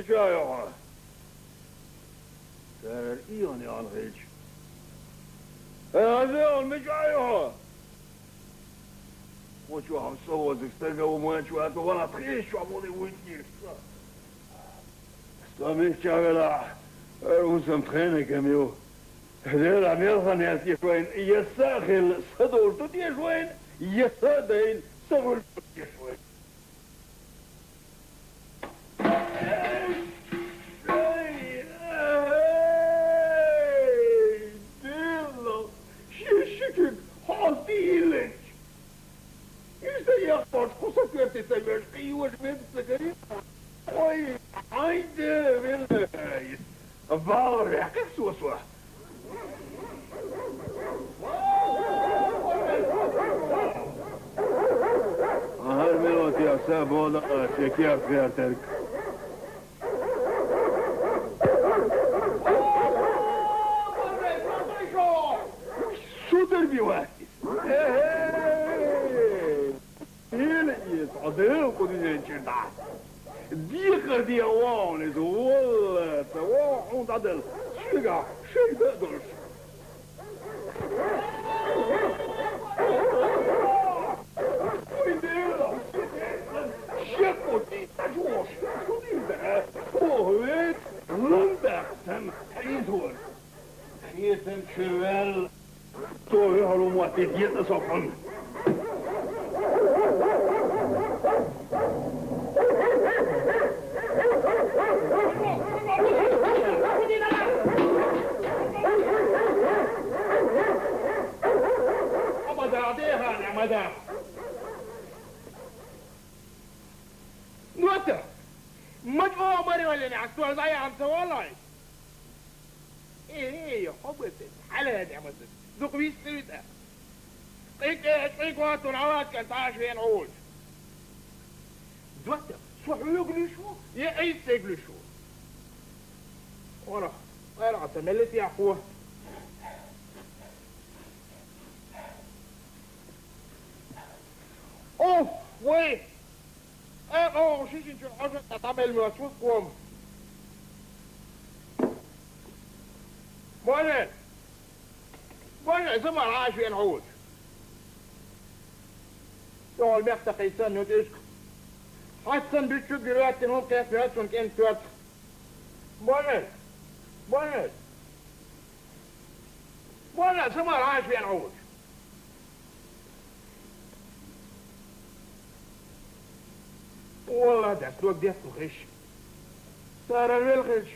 مشايخ سر إيوني الغيج هذا المشايخ وشو هم صوت استلقوا وما شو هاتوا ولا تخيش شو عمودي ويني استامي شغلة وسم تخيني كميو هذول عم يرغن يا شوين يساخل صدور تدي شوين يسادين صغر تدي شوين ايوه بنت سكرين وي عايده بالله الظاهر يحكي سوسوه هالميلوت يا سابولا شكيا فيها ترك شو دربي واحد يصعدين قدين شردع ديخر دي اوان والله تواحون تعدل شقع شي تقدرش شكوتي تجوش شو دي بقى وهويت لندق سم حيثون حيثن شوال توهي هلو مواتي ديت صفحن ماذا؟ نوتا مجموعة مري ولا عكسوها زي عم والله ايه حبت حالها يا مثلا ذوق بيس تريدها طيق وقت العواد كان تعاش فين عود نوتا شو يقلوا شو يا ايس يقلوا شو ورا عتملت يا اخوه اوف وي شيش انت الحاجة تعمل مواسوس قوم وانا زمان عايش في نعود يا المختة قيسان نوتيشك حسن بيشوك دلوقتي نوم كيف يهاتون كين توات وانا زمان عايش في نعود والله ده اسلوك دي غش صار الغش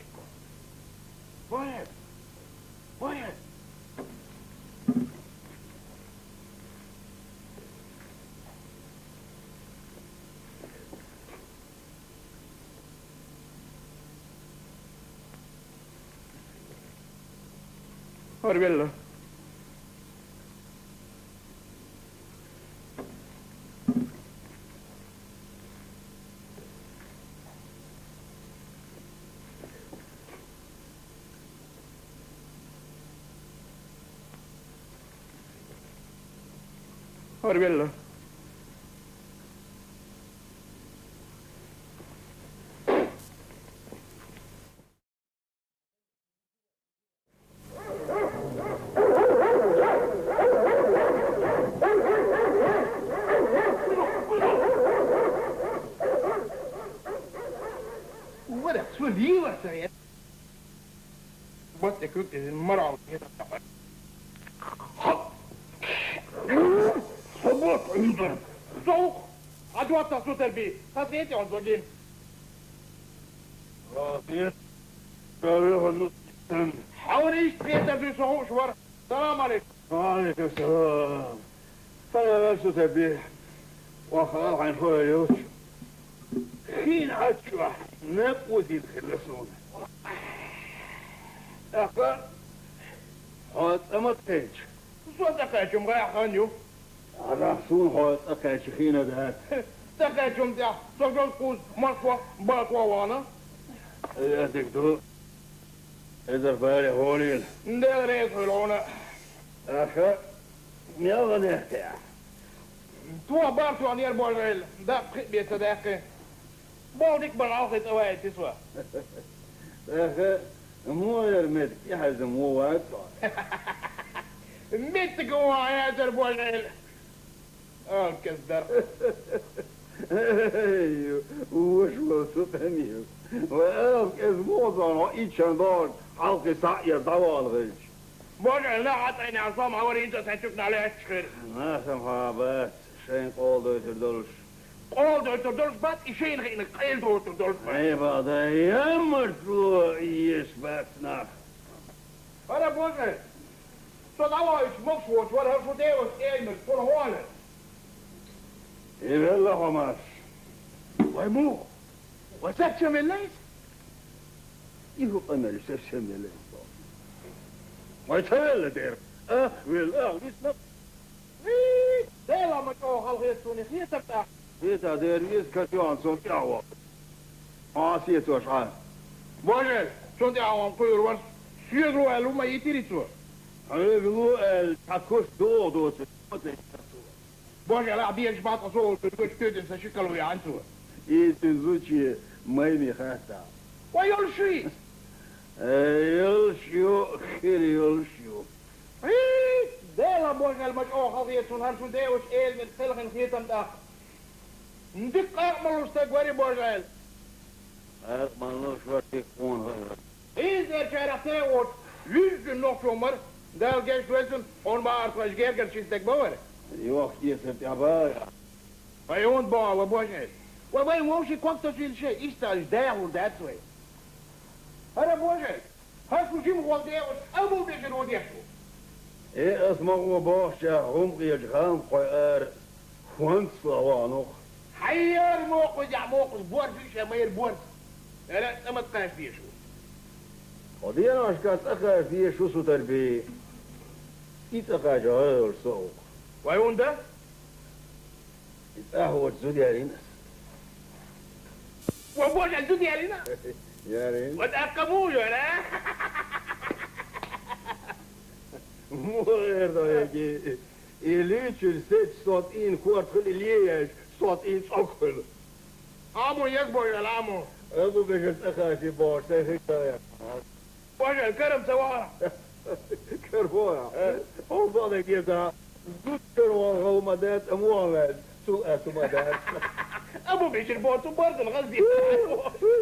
واحد Arvella. Arvella. What the cook is in Morrow. صبوك عيدر صوق عدوات صوت البيت خاصيتي عزوجين راسيت تاريخ النص حاوليش بيتر في صحوش ورا السلام عليكم وعليكم السلام فانا بس تبيه وخلاص عن خويا يوسف خين عدشوح نبودي الخلصون أخا حوات أمت كيج صوت أكاجم غاية خانيو على حصول حوات أكاج خينا دهات تكاجم دي صدر قوز مصوى باطوى وانا يا دكتور إذا بالي هوليل ندير ريس هلونا أخا يلا نحكي تو بارتو عن يربو الغيل دا بخيط بيتا داخل بودك بالعاصي اوعي تسوى اخي مو يرمدك يحزم مو واحد متك هو يا دربوش كذاب ايوه وش وصف هميه وقف ازموضان وإيشان دار حلقي سعير دوال غيش بوجع لا عطيني عصام عوري انت سنشوفنا عليها تشخير ما سمحا بس شين قول دو تردلش قول دو تردلش بات اشين غينك قيل دو تردلش بات اي بعد يمرت له ايش بس ناخ انا بوجع صد عوايش مقصوص ولا هرفو ديوس ايمر فور هوالا ايه الله وماش ويمو وسكشم الليس يهو قمر سكشم الليس ويتهلا دير والله يسنق ديلا مجوه الغيثوني خيطة بتاع خيطة دير يسكت يوان صوت يعوى عاسيت وشعار بوجل صوت يعوان قير ورس سيدرو ألو ما يتيريتو عيبلو التاكوش دو بوجل عبير جبات أصول كدوش تودن سشكلو يعنتو يتنزوشي مايمي خاتا ويول شي يلشيو خير يلشيو ديلا بوجل مجوه الغيثون هرسو ديوش ايل من خلقن خيطة بتاع ندق أقملو استقواري بوجل مالوش وقت يكون هذا إذا شارعتي وط yüzün noktomar del geç versin on bağırtmış gerger çizdik bağır. يوخ يسرت يا بايا Ay on bağlı boş et. Ve ben moşi kokta sil şey istaj değer that way. Hara boş et. Has kuşim gol değer abu bekir o diyor. ايه اسمعوا باشا هم يجهان قيار خونس لوانوخ Hayır mokus ya mokus bor bir şey mayır bor. Öyle ama tkaş bir şu. ودينا اشكات اخا في شو سو تربي يتقى جاهل سوق Ve onda يتقهوى الزوديا لينس ve boş et dünya lina. يا رين Ve takamu ya la. مو غير ذاك اللي تشلت صوت ان كورت خلي ليش صوت ان صقل Amu yak boş el amu. ابو بشرت اخا في بوش سيخي Boş el kerem sevara. كرفوها هو صادق يبدا دكتور وغومدات اموال سوء سمدات Abu bekir bortu bordun gazdi.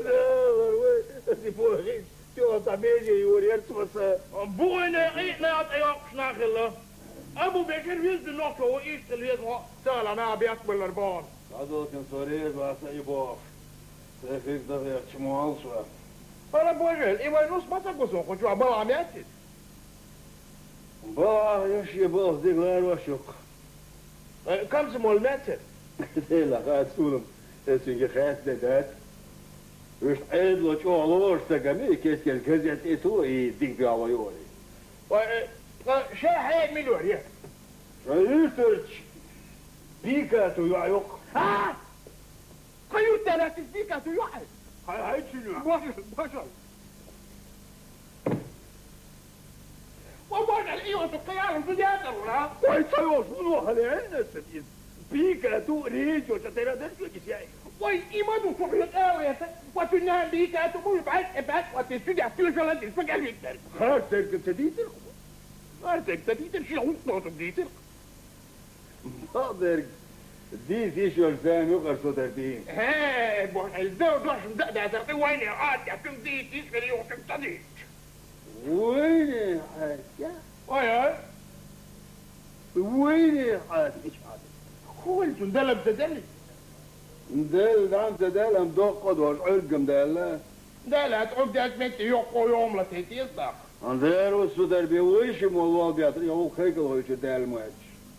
لا سيفور غير شو طبيعي يوري ارتبط Boyne iğnat ayak snakilla. Abu Bekir yüzdü nokta o iştil yüzü sağla ne abi yakbırlar bağın. هذول كان صرير بس يبوخ سيفيك ضغير شموال شو Para bojel, ima nus masa kusun kucu abal amiyatid. باه يش يبوخ ديك غير وشك Kam smol meter. لا قاعد سولم اسمك خاص دات وش عيد لو شو الله استقامي كيس كيس كزيت ايتو يديك بيا ويوري Şahin milyor ya. ريسيرش بيكاتو يعيق Ha! Kayıt denetiz bir katı yok. هاي شنو Bojel. وبojel iyo tu kıyarım tu diyadır la. واي سيوس منو هالي عندنا سبيز بيكاتو ريجو تترى درجو جسياي Vay imadu kuhiyat ağlayası. Vatünnen bir katı bu ibad vatüsüdya tülşalan dilse gelmekler. خاطر كنت ديتر Artık da değildir, şey unutmadım değildir. حاضر دي في شو لسان يقرصو ترتين He, bu elde doşum da derdi vayne at yaptım değil, hiç beni yoktum tadı. وين حاجة Vay ay, وين حاجة ايش حاجة kuvalcun da labda deli. مدال دعم تدال ام دوقد والعرق مدال Da la tuğub da etmekte yok o yomla teti yıldak. انذير والسودر بيويش موضوع بيطري هو خيك هو يشدال مواج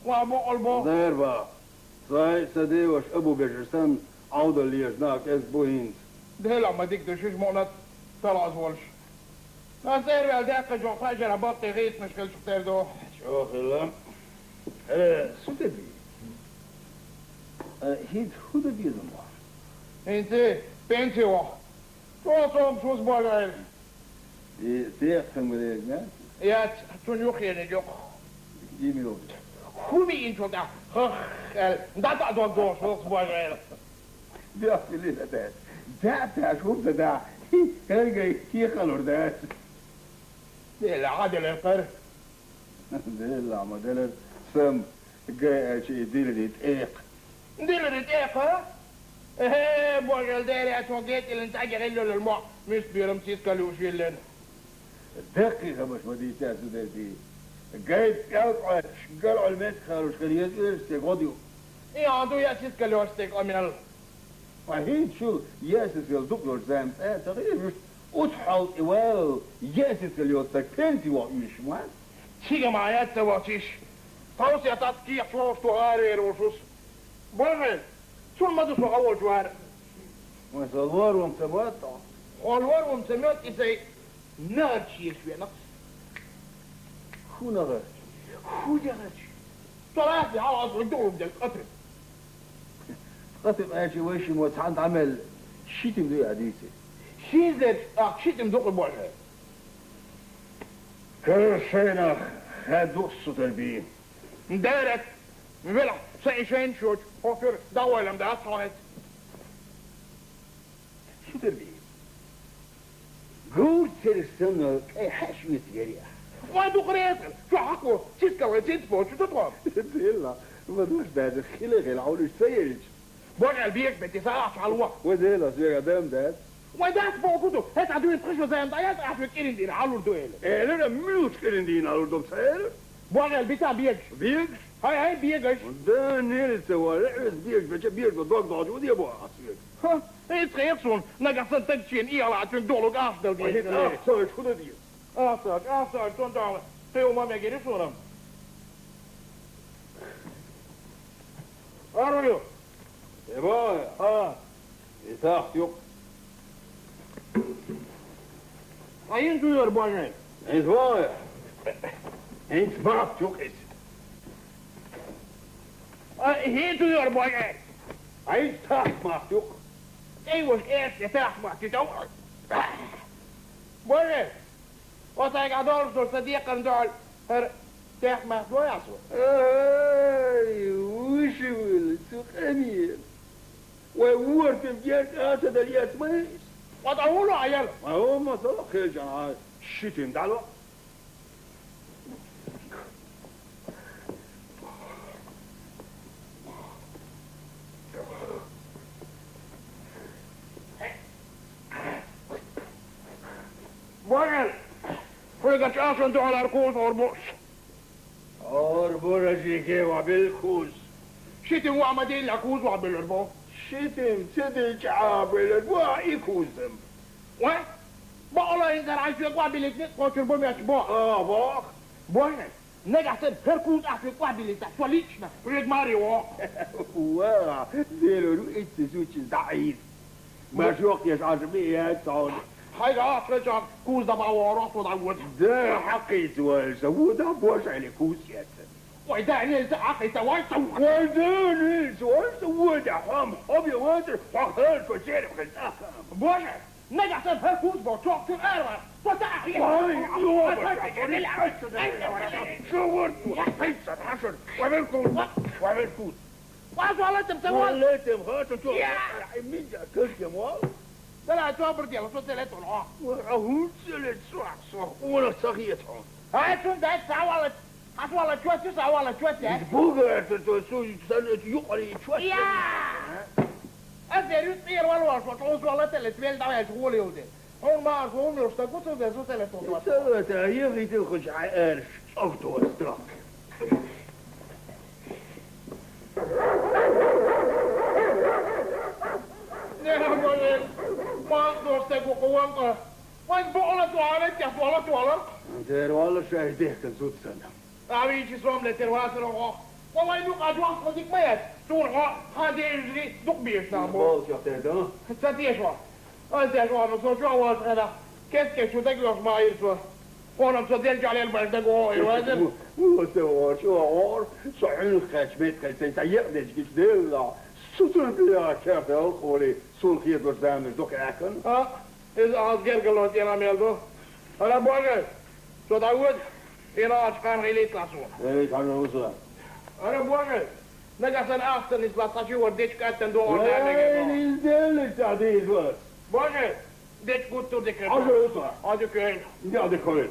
Wa bu olbo. انذير با صاي سدي وش ابو بجرسان عودة اللي يجناك اس بوهين Da la ma dik düşüş monat talaz volş. Nasır vel dakika jo fajra battı git müşkil şukterdo. شو خلا سودر بي هيد هدى بي زمان Enti, pensi o. Çoğum sus boğayl. تيقفن وليك ما Yat, tun yok yeni yok. جيمي لوك Humi inço da. Hıh, el, da da sus boğayl. بيحكي لي لا تعال شوف ده كان جاي يخلور ده لا عادل القر لا ما دلر سم جاي شيء دير دقيق دير دقيق ها ايه بوجل داري اتوقيت اللي انت اجي غير للمع مش بيرمسيس كالوش يلنا دقيقة مش بدي تاسو دي جاي يقعد قالوا المسك خالوش كان يسير غاديو ايه عنده ياسيس كالوش تيك امين فهين شو ياسس يلدقلور زام تغير مش اتحل واو ياسس اليوتك بنتي وقيش مان شيء معايا تواتيش توصي تسكيح شوف تغارير وشوس بوغل شو المدرس اول جوار وصلوار ومسموات والوار ومسموات ازاي ناتشي شوي نقص شو نغش شو نغش ثلاثة على عصر الدور بدك قطر قطب اجي ويشي موتحان عمل شيتم دي عديسي شيزر شيتم دوق البوغل كل شيء هادو الصدر دارت بلع سايشين شوت هوكر داول لم دات صاحت شو تربي قول ترسمك اي حشوة يريح وادو قريتل شو حقو تسكر وتسبو شو تطلب يلا ما دوش بعد خلق العول السيج بوغل بيك بتساعش على الوقت وزيلا سيغا دام دات ويدات بوكوتو هات عدو يتخشوا زي مضايات احفل كيرين دين علو الدويل ايه لنا ميوش كيرين دين علو الدوم سير بوغل بتاع بيكش بيكش هاي بيكش ده نيل سوالع بيكش بيكش بدوك ضاج ودي ابو عصير ها ايه تخيصون نقصن تنشين ايه على عشان دولوك افضل جيد اخسر شو دي افضل شون دولة تيو ما ميجيري صورم اروليو يا بايا يتاخ يوك اين توير بوغل انت بايا انت باك يوكس هي توير بوغل انت تاخ ماك يوك ايوه ايش يتاح ما تتوقع بوغل وطايق عدول صديقا دول تاح ما دول يعصوا اي وش ول سوق امير وورت بجاك هذا الياس مايس وضعوا عيال ما هو ما طلع خير جماعه الشتم دعلو بوغل فرقت عشان دول اركوز وربوش أربورجي كيف بالكوز شتم وعمدين لكوز وعبالعربو شتم تدج عابل واي كوزم و بقولا ينزل عايشوك وعبالتنين قوتر بوم يشبوع باخ بوغل نجح سن هركوز احفل وعبالتنين وليشنا ريد ماري واه ديلو انت زوجي ضعيف ما شوق يشعر يا صار حاجة عشان كوز ده بعورات وضعوت ده حقي سوال سودا بوش على كوزيات وإذا نلت عقي سوال سوال وإذا نلت سوال سودا حام حبي وادر فخر كثير خلقها بوش نجح سن هركوز بوشوك في الأرض فتح شورت وحيصة عشر وعملكوز وعزوالتم سوال وليتم هاتوا شو من جا كلك يا موال لا توبر ديالو شو سلته العاق وعهود سلت صح ولا صغيتهم هاي شو ده سوالت حصوالت شوتي سوالت شوتي بوغر تسوي سنة يقري شوتي يا أزير يطير والوش وتعوز والله اللي تبيل دعوة يشغول يودي هون ما أشغل يشتكوت وده شو سلته سوت يغي تخش عقارش أخته استراك يا بولين ما دوستك وقوانك وين بقولت وعليك يا فولت ولد دير والله شاهديه كان زود سنة أبيش سوام لترواسر وقا والله ينوق أجواق صديق ميت سور هذه يجري دق بيش نعمو بالك يا تهدا ستيش أنت شو نصو شو أول هذا كيف شو تقلص ما يرسوا وانا مصدق عليه البلد قوي وازن وسوار شو عور صحيح خشمت خلسين تيقدش كيش ديلا سوتر بيا كيف الخولي سول خيط وزامن دوك أكن إذا أصغر قلوت ينا ميلدو أنا بوجه شو تعود إنا أشقان غيلي تلاسون إيه كان وصل أنا بوجه نجحن أحسن نسبة تشي ورديش كاتن دو وين الدل التعديل بس باشه ديك قلت ديك عجل اطلع هذا كاين قاعد يخوين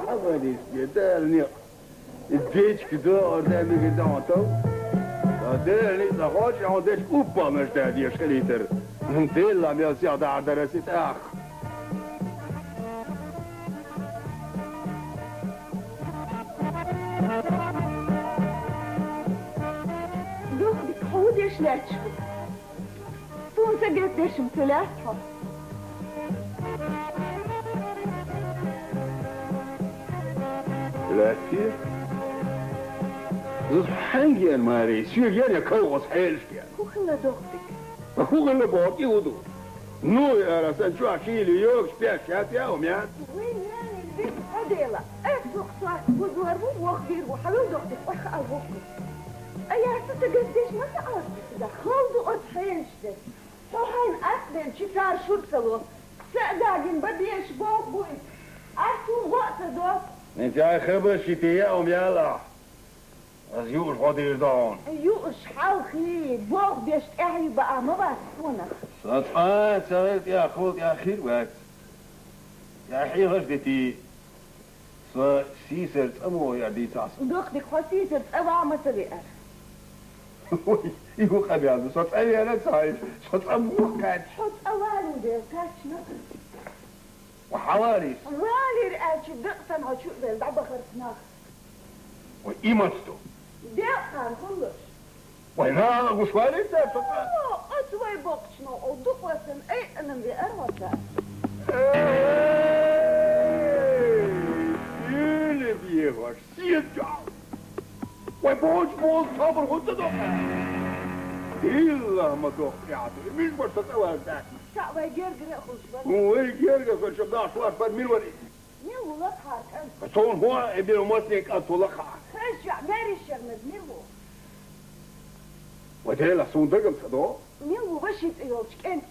حضرني سيدالني الديش كده قدامي كده عطو دالني لغاش عندك اوبا مش دادي شليتر انت لا مياسي على دراسة اخ دوخك حودش لا تشوف تون سجلتش مثلاثها لا كثير حنجي ماري سير يعني كوغس حيلش يعني وخلا دوختك هو اللي باقي ودو نو يا رسان شو عشيلي يوكش بيش هاتي او ميان وين يعني البيت هديلا اسوق صار وزوربو وخبير وحلو دوختك وخ ابوكم ايا ستجدش ما تعرف ده خلدو اتحيلش ده صحين أسلم شكار شرسلو سأداقين بديش بوك بوي أسو وقت دوك انت هاي خبر شتياهم يلا از يوش غادي يردون يوش حالخي بوك بيش اعي بقى ما بسونك سطفان سويت يا خود يا خير وقت يا حي غشدتي سيسر تأمو يا دي تاسو دوختك خسيسر تقوى مسريقة يهو خبي هذا صوت أي أنا صاير صوت أمو كاتش حط أوالي دير كاتشنا وحواريس والي رأيتش دقسن عشوق دير دعبا خرسناخ وإيمتو دقسن كلش وهنا وشوالي ده صوت أسوي بوكشنو ودق وسن أي أنا بأروتا يلي بيهوش سيجا ويبوش بول صبر هدى دوخة إلا ما دوخ يعطي مش بس تتوال ذاك شعبا يجرجر يأخذ بس ويجرجر في الشبداء شوار بد مين وري مين ولد حارك أنت صون هو ابن مطلق أطلقها خشع ماري الشغمد مين هو وتيلا صون دقم صدو مين هو بشيت إيوش كنت أنت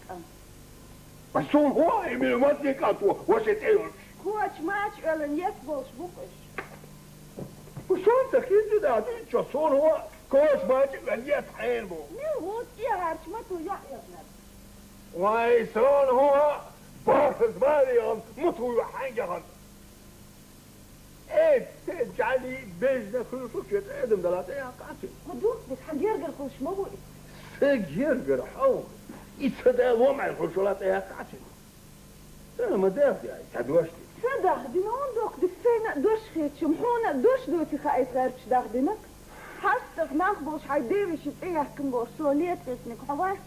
بس صون هو ابن مطلق أطلق وشت ايوش كوش ماتش ألن يسبوش بوكش وشون تخيل جدا شو صون هو كوش ماتش وليت حين بو مين هو تيهارش متو يحيى بنت واي صون هو بارفز ماريون متو يحنجهن ايه تجعلي بيجنا خلصوك ادم دلاتي يا قاتل خدوك بس حجرجر خوش ما بو سجرجر حوم يتصدى ومع الخلصولات يا قاتل انا ما دافع يعني تدوشتي صدق دينون دوك دفينا دوش خيت شمحونا دوش دوتي خايف غيرش داخدينك حستق ناخبوش حيديرش بإيه كنبوش سوليت اسمك حواس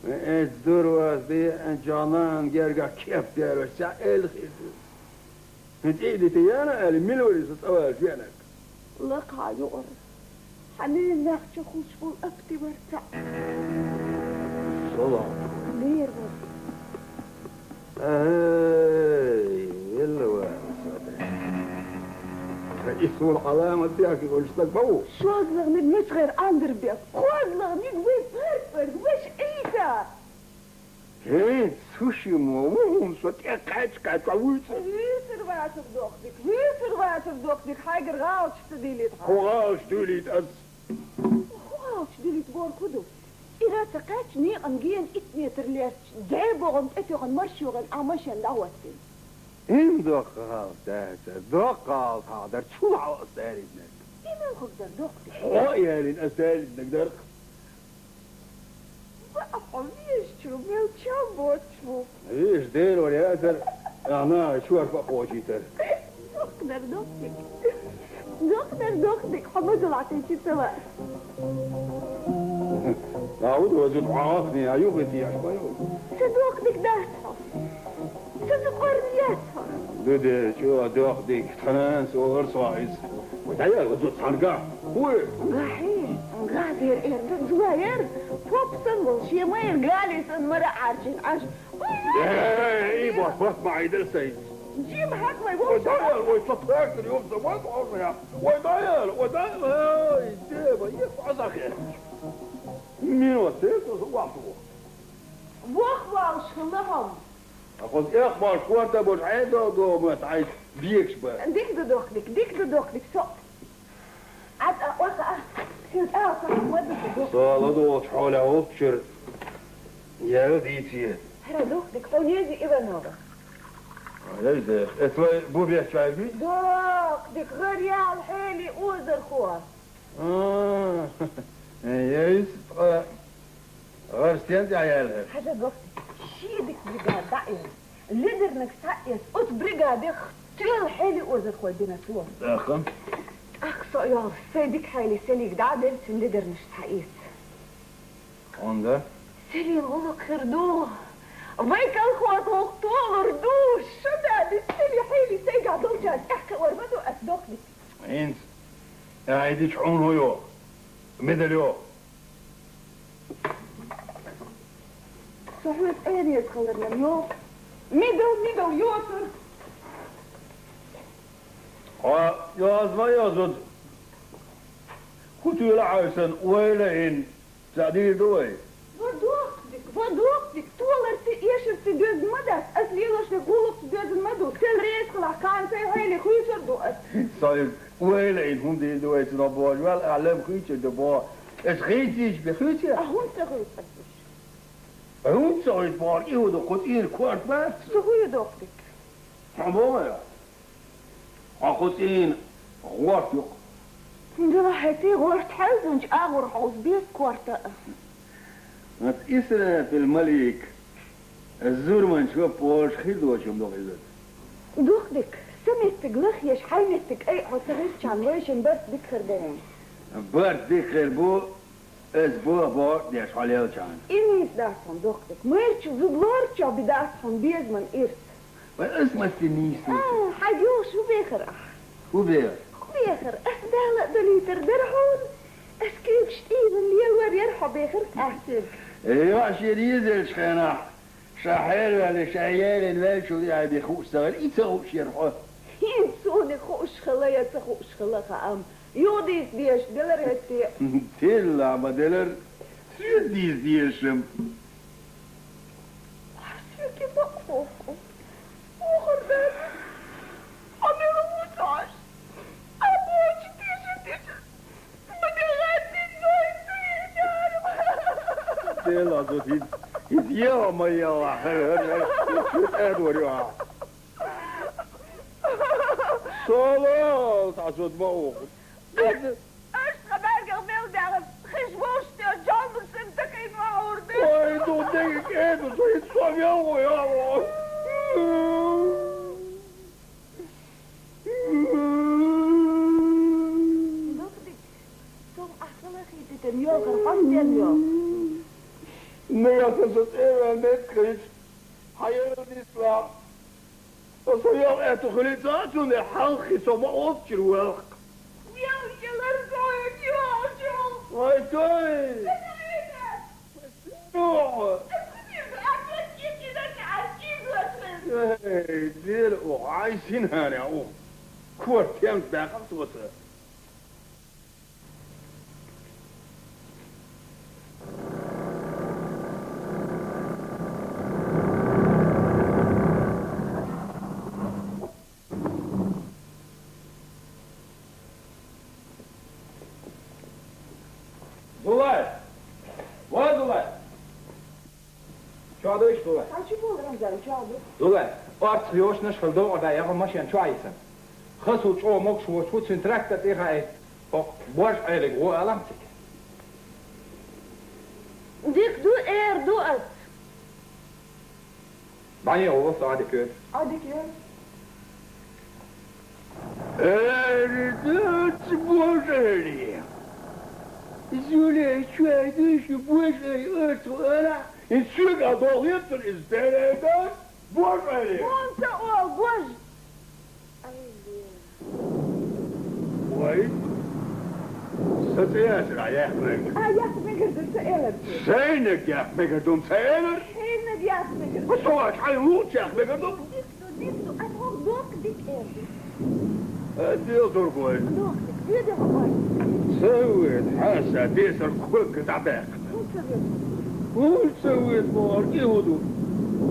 الدور واسدي ان جانان جرجع كيف دير سائل خير انت ايدي تيانا قال ملوري ستوال فينك لقى يقر حنين ناخش خوش فول اكتي ورتع صلاة لير بس اي يلا واسدي رئيسو العلامة ديك يقول اشتاك بو شو اغلق مش غير اندر بيك اغلق وي بيرفكت وش ايتا ايه سوشي مو صوتي كاتش عويت ويسر واتر دوختك ويسر واتر دوختك حاجر غاوش تديلي هو غاوش توليت از غاوش ديلي تقول كدو إذا تقاتني أنجين إتني ترليش دعيبو غن إتوغن مرشو غن أمشن دعوتي إن دقال تاتا دقال هذا شو عاوز داري ابنك إيمان خقدر دوختك حوايا لين أسالي ابنك درخ بقى حبيش شو ميل تشابوت شو ايش دير ولا ياسر انا شو ارفع خوشي تر دقدر دوختك حمد العطيتي سوا اعود وزد عاصني عيوبتي يا شباب صدوختك داتها صدق قرنياتها دودي شو دوختك تنانس وارصايز وتعيال وزد صنقع هو غاحين غادر إيردن زواير فوبسن والشي ما يرقاليسن مرا عارشين عاش ايه بس معي درسي جيب حق ما يقول ودايل ويتصفاك اليوم زمان عمرها ودايل هاي ديبا يفعز اخي مين وسيط وصوعته واخبار شلهم اخذ اخبار كوارتا بوش عيدا دو ما تعيش بيكش بقى ديك دوخلك سو عاد وقع كنت صح ودك صالة دوت حولها وبشر يا وديتي هرا دوختك فونيزي إيفانوفا ليس اسمه بوبيا شايفي دوختك غريال حالي أوزر خواه يس غرستين دي عيالها حاجة دوختك شيدك بقى دعيا لدرنك ساقيس أوت بريغادي اختيال حالي أوزر خواه بينا سوا أخم أخصو يا سيدك حالي سيليك دعدل سن لدرنش ساقيس onda سيلي غلق خردوه بيك الخوات وقتوه ردوش شو ده دي سيلي حالي سيقع دوجات احكي ورمدو أسدوكلك انت عيدي شعون هو يو مدل يو صحوة ايه يتخلرنا اليوم ميدو يوتر يا زما يا زود كنت يلعبسن ويلين سعدي دوي Vadoktik, tolerti iešerti gözmadas, aslilošne guluk gözmadu, sel reeskala kansa hele huiser doet. صاير ويلين هم دي دوي تنبوج وال اعلام خيتش دبا اس خيتش بخيتش Ahun terug aslish. هم صاير بار ايو دو قطين كوارت بس Sohuye doktik. حموما يا قطين غوارت يق Ndela heti hoort huizenj agor haus bies kwarta. ما تقيسنا في الملك الزور من شوف بوش خيدو شو مدو خيزت Doktik, سميتك لخيش حينتك اي حسرش عن ويشن بس ديك خردين. برد ذكر بو اسبوع بار ديش عليه كان إنيس داسون doktik, ميرتش زبلارتش بداسون بيزمن إرس. اسمه السنيسي حاجو شو بيخر هو بيه بيخر أسدالة دليتر درحون اسكيك شتير اللي يلور يرحب بيخر أحسن. ايوه عشان ينزل شخنا شحيل ولا شعيال الوال شو دي بيخوش صغير يتسوق شيرحه ينسوني خوش خلايا تخوش خلاها أم يوديس ديش دلر هتي تلا ما دلر سيديس ديشم سيكي بقفوف وخر بس أمي رموتاش أبوش تيش بدي غادي تلا زوتي يا ما يا ادور يا صلاة تعصد موق أشتغل برجع ميل خشوشتي جامل سنتك إنه عوردي واي دو دقيق ايه دو صيد صوم يا دكتك سوم أحسن أخي تتنيو غرفان تنيو نيا تسد ايه نتكريش حيال الإسلام وصيام اعتو خليطاتون الحلقي سوما اوفكر والق يا لرزوين يا واي توي نوع دير وعايشين هاني او كور تيمت باقم توسر Dulay! Vay Dulay! Çağda iş Dulay. Kaçı bol Ramazan çağdı? Dulay, artık yoşna şıldı orada yağı maşyan çağıysın. Xısu çoğu mokşu şu sintrakta tiğay. O boş aylık o alamtık. Dik du du at. Banya olursa hadi kör. Hadi ki. Erdet boş aylık. Zule şöyle şu boş aylık öyle. İçük adoluyuptur izlerden boş aylık. Monta o boş. Vay. Satıyasın ayak mı? Ayak mı girdin seyler? Zeynep yak mı girdin seyler? Zeynep yak mı girdin? Bu savaş haylut yak mı girdin? Diktu, atmak dok dik erdi. Dil dur boy. Dok dik, bir de var. سويت حاسة ديسر كوك تعباك وسويت بور يهودو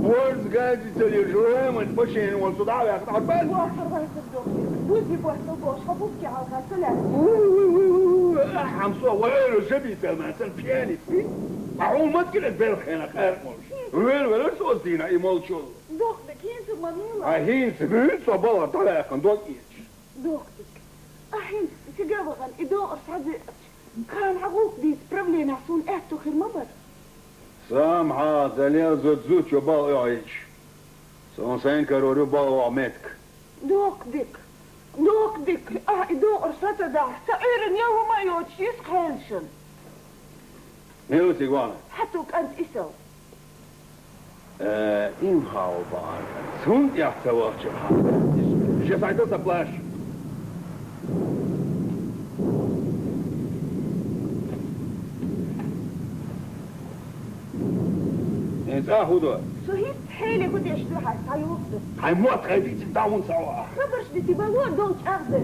بورز قاعد يسلي الجرام والبشين والصداع ياخد على البال واحد رايح الدك. بوزي بوحده بوش حبوبكي على الغسالة. أحم صور ويلو جبي سما سن بياني عومت كده بالخينا خير مش وين صوتينا يمولشوا Dochtelijk, geen ze manila. هين سبين صباح طلع قندوق ايش Dochtelijk. Ahin, ze gaven ido orsadı. Kan haguk die spravljena sun eto hirmabar. سامحة زليا زوت شو باو يعيش سون سينكر وربا وعمتك Dochtelijk. Dochtelijk. Ido orsata da. Sairen jou ma yotjes khelsen. ميوتي وانا Hatuk ant isel. inhaalbaar سون يحتوى شبها شو ساعتها سبلاش انت هدوء Zo heeft hele goed is door haar sayofte. هاي موت خيدي تداون سوا Khabers dit die balor dood achter.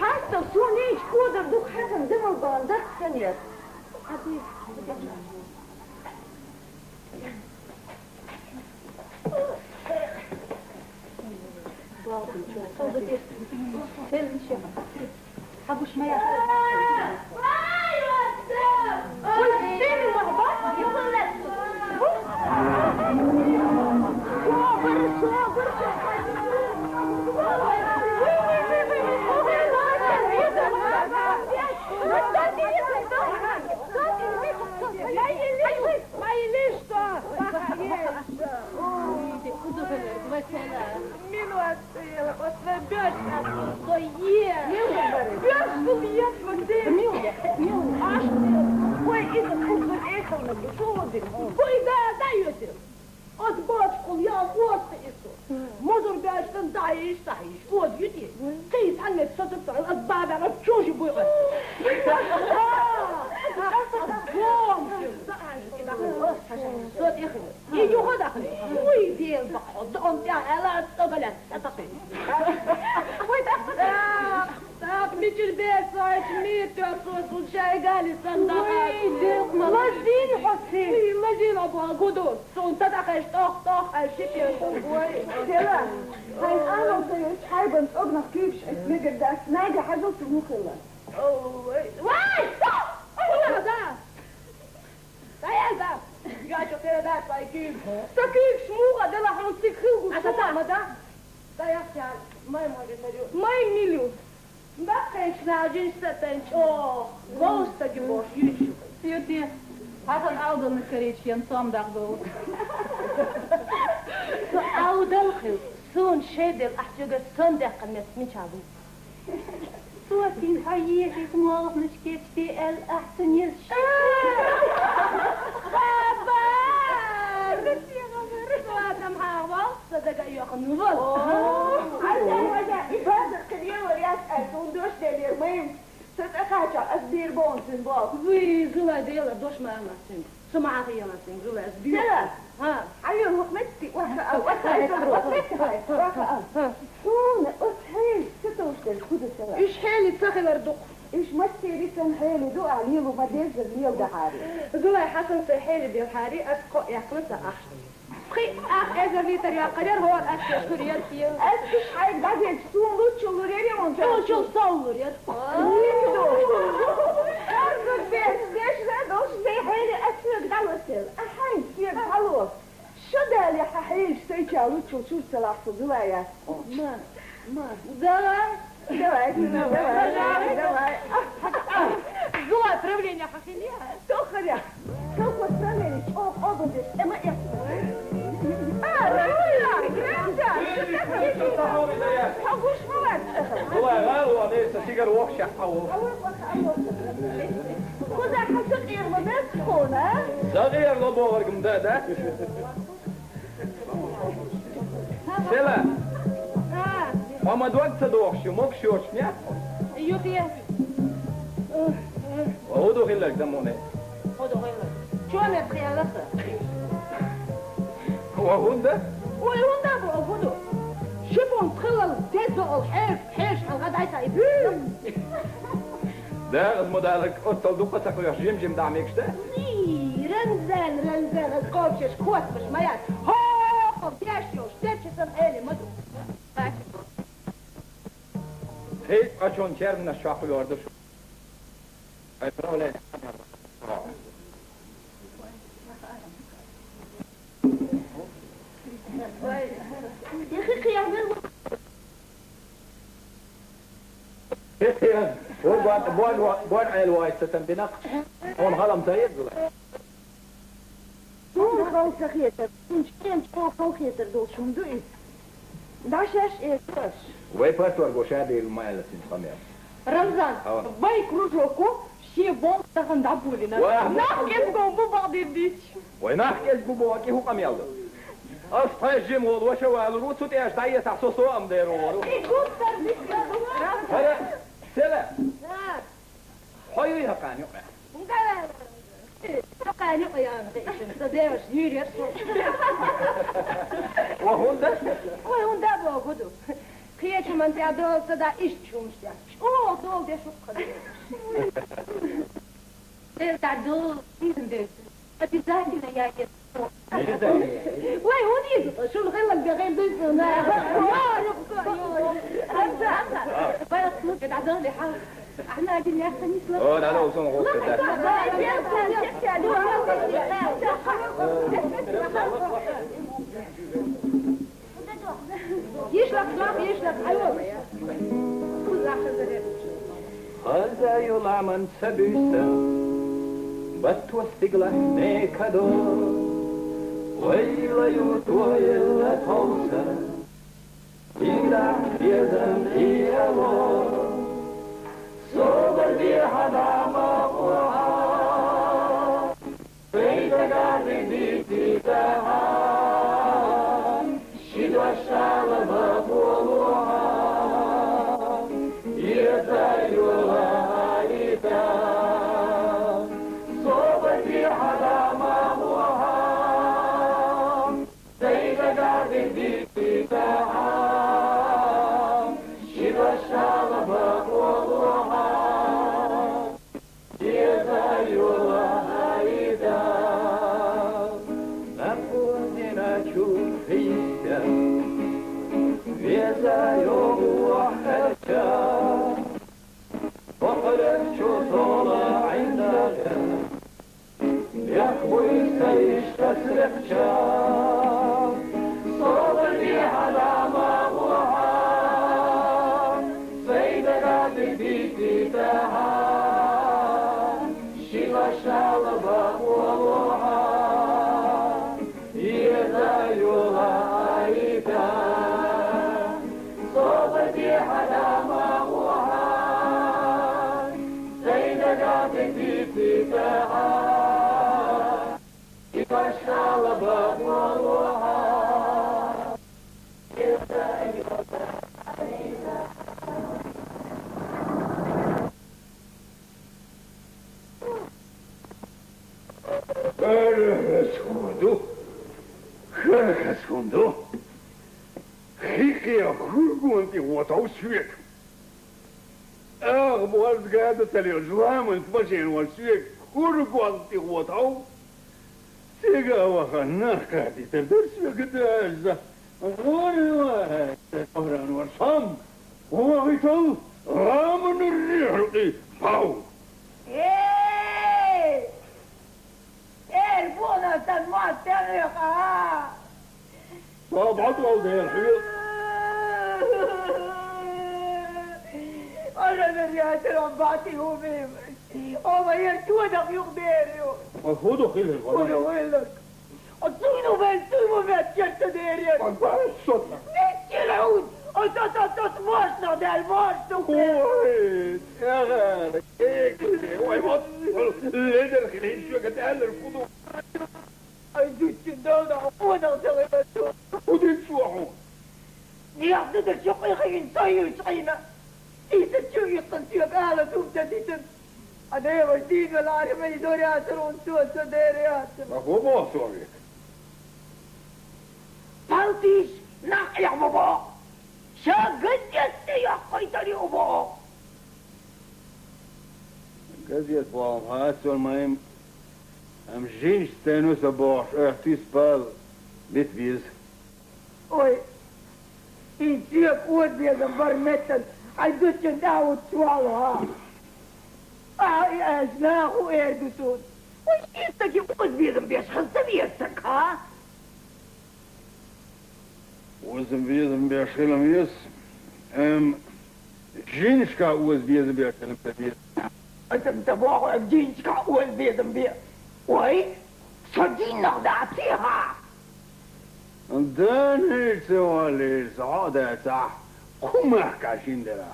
Hasta sonhei coda do Hasan de Malbanda, senhor. Zondag door. Zo oudel gil, zo'n schedel achter de zondag met michabu. Zo zien hij is morgen niet keer TL 18 jaar. Gabar! Wat hem haar was, dat ik je genoeg was. Ada, ibadah kalian lihat tunduş delir mıyım? Sen akaca asbir bonsun bak. Wie zullen delen dos maar laten. سمعة هي مثلا زولا أسبيع. ها. أيوة مقمتي وحدة شون أسهل ستوش الكودة سوا. إيش حالي تسخن أردق. إيش مستي ريسن حالي دو عليلو ما ديز ليو دحاري. زولا حسن سحالي بالحاري أسقى يحكمتها أحسن. خي إذا في طريقة قدر هو الأسكر كوريال فيه. أسكش حاجة بعدين تسون لوتشو لوريري وانت. شو صور يا. أرجوك بيش لا دوش زي حالي أسفل غلطل. أحين سير خلاص. شو ده اللي ححيش سيتشا لوتشو شو سلاحظ زوايا. ما. Давай. Злое отправление хохеля. Тохаря. Как поставили? Обувь. Эма я. Хагуш молод. والله لسه سيجار وحشه حوه كذا حسن يرمز خونه صغير لو بورك مداده سلا وما دوقت صدوخ شو موك شوش نيا يوتي وهو غير لك دمونه هدو غير شو انا تخيلت هو ده وهو ده هدو شبهم تخلل تزق الحيف حيش الغد عيسى يبين ده اسمه ده لك قلت دقتك ويا جيم دعميكش ده رنزان القوبشش كوت بالميات هو بياشيو شتتش سمعيلي مدو هيك اشون شرنا الشاقل وردش اي ولا يا اخي قيام بوان عيل وايد ستنبنق هون غلم زيد ولا شون خوصة خيتر شون خوصة دول شون دوئي داشاش ايه كاش وي باتور غوشادي المايل سنسمير رمضان بايك روجوكو شي بون تاخن دعبولنا نحكي بو بعض الديش وينحكي بو كي هو قميل أصحى الجيم وشوال الروت سوتي أشتاية تحسسو أم ديرو يقول تربيك هلا سلا حيوي هقاني هقاني يا صديش يري وهون ده بوغدو خيش من تعدو صدا إيش شومشتا أوه دول ده شو قدر ده تعدو إذن ده أتزاكي يا واي هوني شو الغلة بغير بيسنا يا بس ممكن عدولي حاجة احنا قاعدين يا خميس لا لا وصلنا غوصة يشلك حيوة هذا يلا من سبيسا بتوستق لحني كدو ويلا يوتو يلا توسا إلى يدم إيالو صبر دي حدا مقوعا بيتا قاعدي دي تيتاها شدو الشعب بقولوها يتا يولا إيتا صبر دي حدا مقوعا بيتا قاعدي دي تيتاها شدو الشعب بقولوها وتوسيك أغبوز قادة الإجرام انتبشين وسيك ورقوزتي وطو سيقا وخنا قادي تردرس بقداجة ورواحد تفران ورصام وغيتو غامن الريحي فاو ايه البونة تنمات تنقى طبعا والده الحبيب أنا مريات ربعتي هو بيمش وما يرتونا في يغديريو خذوا خيل الغلط خذوا خيلك الصينو بنتومو بيتشتو ديريو أكبر الصوتنا نتي العود أتتتت ماشنا ده الماشنا ويت يا غالي ايه وي بص ليدر خلين شو قد قال الخضوع أيدوش الدولة عفونا وتغيبتو ودين شوحو يحدد الشقي خين صيو صينا إيسا شو يقنسيو بأهلا توبتا تيتن أنا يا مجدين والعالمين دوري عسرون سوى سديري عسر هو موصوبك فالتيش ناقع بابا شاقدت يا قيتني أبو قضية بوام هات والمهم أم جينش تانو سبوش احتيس بال بيتبيز أوي إنتيك ود يا زنبر متن عدوش داود سوالها أجناخ وإردسون وش يستك يقود بيزم بيش خلصة بيستك ها وزن بيزم بيش خلم يس أم جينش كا وز بيزم بيش خلم تبيز أنت متبوغ جينش كأول بيزم بيه وي صدين نغدعتيها دان هيك سوالي سعادة تاع كما كاشين درا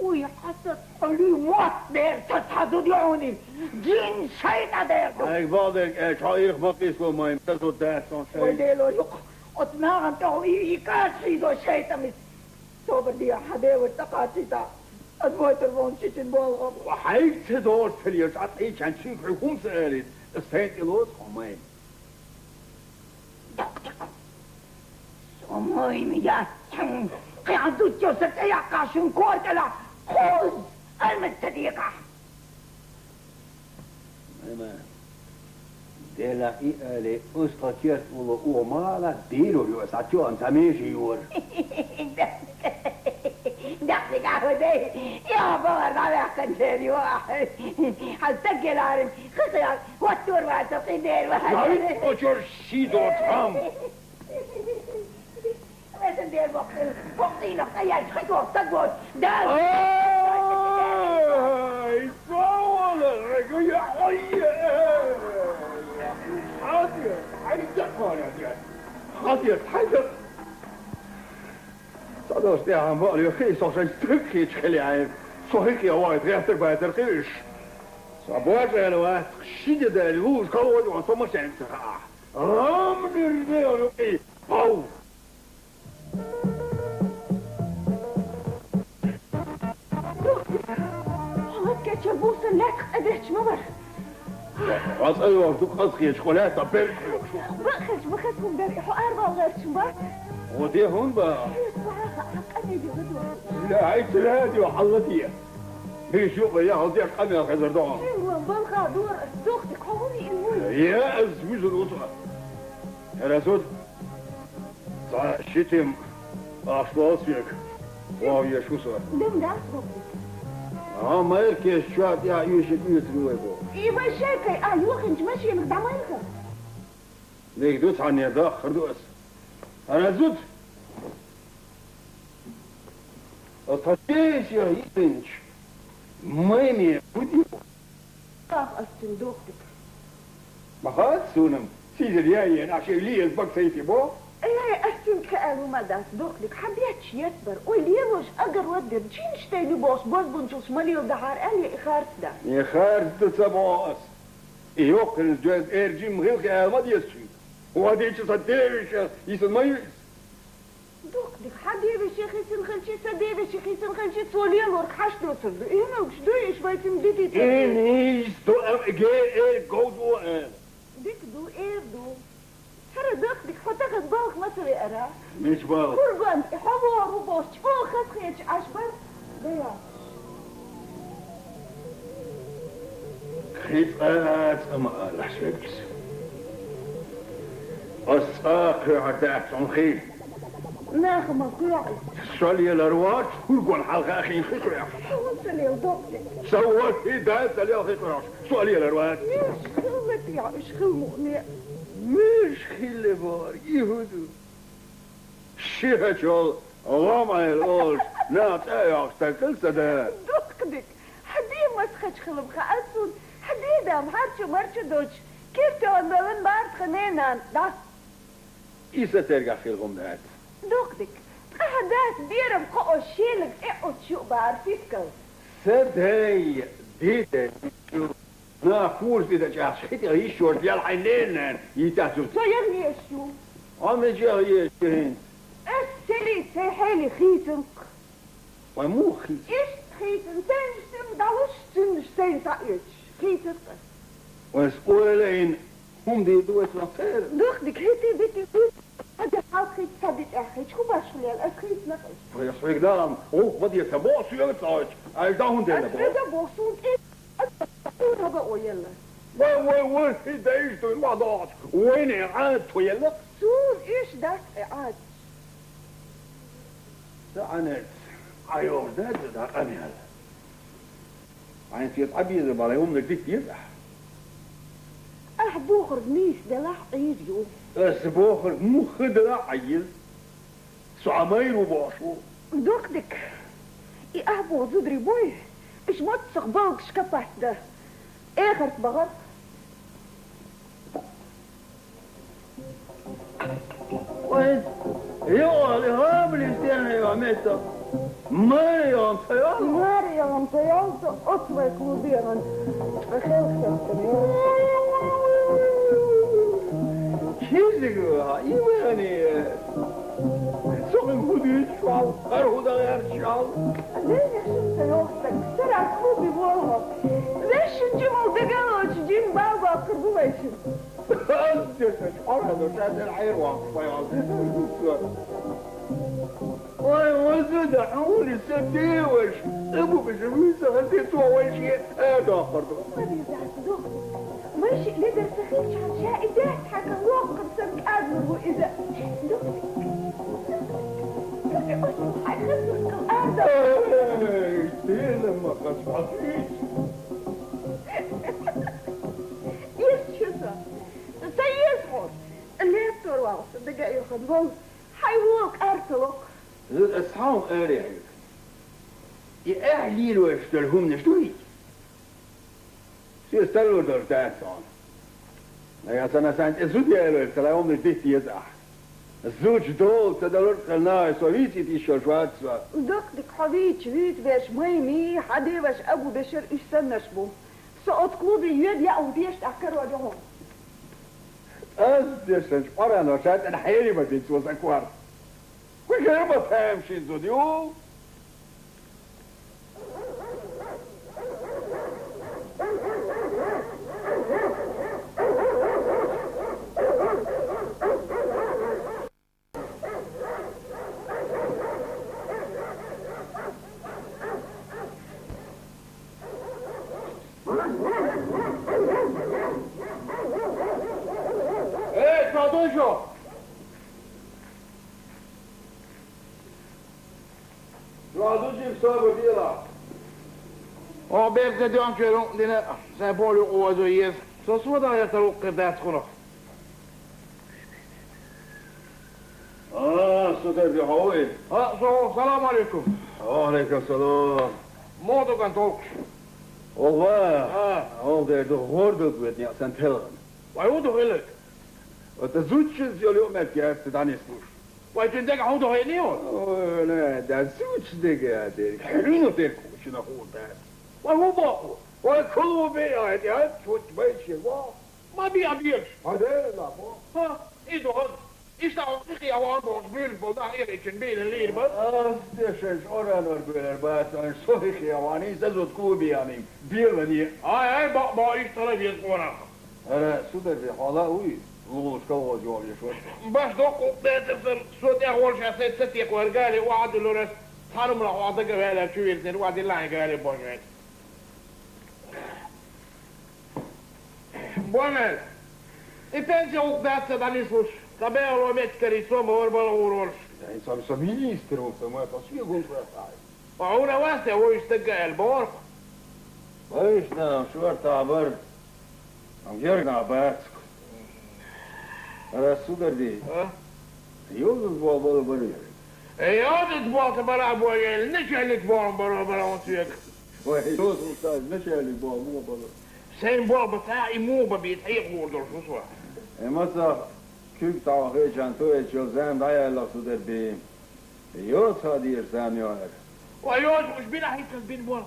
وي حسد حلي موت دير تتحدد يعوني جين شينا دير هيك بعضك ايش هايرخ مقيس وما يمتزو داسون شيء وديلو يق اتناغن تاو يكاشي دو شيطمس صوبر دي حدي وتقاتيتا أدوات الرون شيشن بولغم وحيك تدور تليش عطيك عن شيك حكوم سألت السيد إلوز خمين سموي يا تشن قيادو جوسك يا قاشن كورتلا خوز المستديقة ماما ديلا إيالي أستطيعت والله ومالا ديلو يوسعتيو أنت ميشي يور دخلك عودي يا بار على خنجري واحد حتى العالم خسر والتور مع التصيدين واحد أجر شيدو تام لازم دير وقتي نقيا خطوة تقول دال يصور الرجل يا حي حاضر حيدك فانا حاضر حاضر صدوش دي عم بقول يخي صوشن تركي تخلي عيب صحيح يا واحد غير تربى ترقيش صبوات الوقت شيد ده الوز كود وصوم شان تخا رام نرجع ايه او هكا تشبوس لك قدرت مبر اصل وقت قصقي شوكولاته برك بخش من دري حو اربع غير شمبات ودي هون بقى لا عيد هادي وحلتي هي شوف يا هذيك انا خزر دون بلغا دور سوختك حومي المول يا ازوج الوطن يا رسول شتم اشواصيك واو يا شو صار لم ده ما يركي شوات يا يوشك يسروي بو يبقى شاكي ايوه انت ماشي انك دعملك ليك دوس عني يا خردوس انا زود الطشيش يا يبنش ميمي بودي طاق الصندوقتك ما خاص سونم سيد الياي انا عشان لي البق سيفي بو ايه احسن كألو مدى صدوقتك حبيتش يصبر واللي يروش اقر ودر جينش تاني بوس بنشوش مليو دهار قالي اخارت ده يخارت تسبوس يوقن الجواز ارجيم غير كأمد يسوي وهديش صديش يسمى دك حبيبي شيخي سنخلشي سديبي شيخي سنخلشي سوليا لورك حاش دوتر ايه وش دويش بايتي مديتي تاني ايه دو جي ايه جودو ديك دو ايه دو هر دك فتاك بالك ما سوي ارا مش بالك قربان حوار وبوش او خسخيتش اشبر بيا خيطات اما الحسبس الساقع عداك صنخيل ناخذ مقطوعي سولي الارواج ويقول حلقة اخي خيطرياش وصلي ودوقتي سوت في داس اللي اخي خيطرياش سولي الارواج مش خلتي عش خلموني مش خيل بار يهودو شيخة الله ما يقول ناس اياك تاكل سدا دوقتك حدي مسخش خلم خالسون حدي دام هرشو مرشو دوش كيف تقولن بارد خنينان ده إيسا ترجع في الغمدات دوقتك قهدات بيرم قو شيلك اقو تشو بعرفيتكو سد هي ديتا شو نافور في دجاج حتى هي شورت ديال حنين يتاسو شو يغني شو عم جاي شهين السلي سيحيلي خيتنك ومو خي ايش خيتن تنشتم داوش تنشتين سايتش خيتنك وسؤالين هم دي دوت مصير دوقتك هيتي بيتي هذا حاطط صدق أخي شو باشلي الأخيط نقص يا صديق دارم wat je sabos je het uit daar hond in هذا بوصون إيه هذا ويلا وين إيش تقول ما ضاعت وين عاد ويلا سون إيش ده عاد أنا أيوه ده أنا هلا عين في عبيد بالي هم لك كتير بوخر نيس ده لا عيديو بوخر مو خدرة عيل سعمير وباشو دوكدك أهبو زدري بوي إيش ما تسقبوك شكبت ده آخر بغر وين يا هام اللي استنى يا ميتا مريم طيالة مريم طيالة أطوى كلوبيرا بخير كيزيقها إيواني سوغن خودي شوال أرهودا غير شوال ليه شفت يوختك سرع كلوبي بوها ليش نجيبوا دقالو تجيب بابا قربو ميشن أنت أنا شاد العيروان وزد حولي سديوش أبو بشويسة هديت أول شيء هذا برضو ما بيزعت دوختك ماشي لدر سخيف شعب شائدات حكا وقف سمك أدمر وإذا دوختك حيخسرك الأرض ايه لما قصعتيش يسشسا سيسحر اللي يبتور واغس دقائق يخدمون حيوك أرسلوك زود أصحاب أريعك يا أهلي لو يشترهم نشتوي سيستلو درتات صان لا يسنا سانت زود يا لو سلاهم نديت يزح الزوج دول تدلور قلنا سويتي دي شوشوات دك حبيت شويت باش ميمي حدي باش أبو بشر يستنش بو سقط كلوبي يد يا أو ديش تأكر وجههم أزدشنش أرانا شات أنا حيري بديت وزكوار كل شيء ما فهمش زوديو ايه تفضلوا تفضلوا بسبب ديلا Berg de dankjewel, dina zijn bolle oorzo hier. Zoals we daar het ook gedaan genoeg. صدق يا حوي Zo, salam alaikum. وعليكم السلام Motor kan ook. والله هو ده غوردك بدي عشان تلغن Wij hoe toch eerlijk? وانت زوجش اليوم ما كيف تدعني سوش Wij kunnen denken, hoe toch niet hoor? لا ده زوجش ديك يا ديك حلو ديك شنو هو ده Wij hoe bakken? وكل بيع يا شو تبيش وا Maar wie abierst? هذا لا Ha, is toch is dat ook niet jouw antwoord buurvol dan eerlijk een beetje leren maar? ده شيء أوران وربير بس أنا صحيح يا واني زود كوبي يعني بيرني Hij maar is toch even gewoon. أنا صدق في حالا وي لوش كوا جواب شوي بس دوك dat er zo tegenwoordig als het zit ik wel gaar en wat doen er daarom nog wat ik wel heb gewild en wat die lijn gaar in bonnet. Bonnet. Ik denk je ook dat ze dan is dus. Dat ben je wel met kari zo maar hoor. يعني صار minister وما تصير قلت وهنا واسع هو يستقى البور. ايش نعم شو ارتعبر عم يرجع باتك أنا السودر دي يوجد بابا بريء Ja, dit wordt er maar aan boeien. Niet jij niet warm bij ons hier. ويوجد أستاذ نشألي بابا بريء Zijn bal betaal in moe bij het heel goed door zo. مثلا كيف تعرفي كان توي جوزان ضايع لا سودر دي يوت هذه إرسام يوهر ويوز مش بينا هيك بين بول.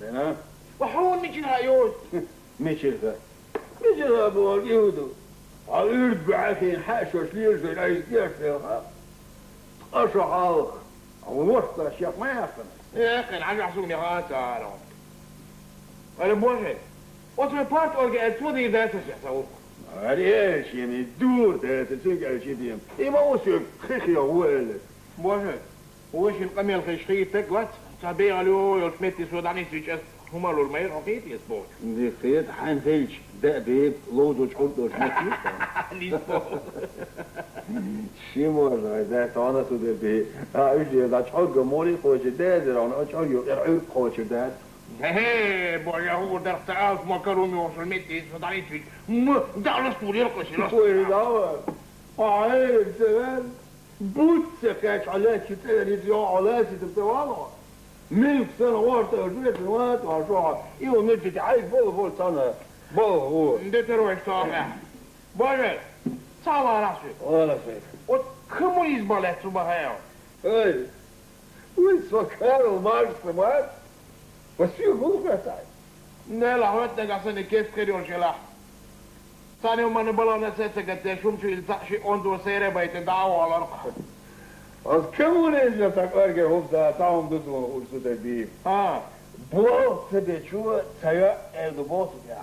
بنا وحول مجيها يوز. مشيها مشيها بول يهودو عيرد بعثين حاشوش ليرجع لا يزدير فيها أشعال ووسط الشيخ ما يخن Ja, geen ander zo'n niet aan te halen. Maar de boer wat we part orgaan, het wordt niet dat ze zegt ook. عريش يعني دور ده تسوق على شي ديم إما وسوق خيخي هو Bože, uošin kamelkai škītek vats, sabēja ļojo smetis vodani svičas humalul meir hokīties bož. دي خيط حنفيلش ده بيب لوزو تحطو شمكي Lisbo. شي مرة ده تعالى سوده بي ايش ده تحط موري خوش ده ده انا اشعر يرعب خوش ده Hei, bože, hu der taal makaroni osel metis vodani svič. Dala sturi rkosi las. وين ده عايز زمان بوتس كاش على شي تاني دي على شي تبتوالو ملك سنوات أجريت سنوات وعشوها إيوه نجد عايز بول سنة بول Ndete roj stoga. Bože, cala rasu. ولا شيء Od kamo izbalet su baheo. اي وين سكر المارس سمات بس في غلط يا Nela hotnega se ne keskerion šela. Sani umane balone sese kad te šumču ili și ondu sereba i te dao alarka. Az كم نجم تقارك هفدا تعم دزون ورسو تبي Ha, بو تبيشوا سيا اردبوس يا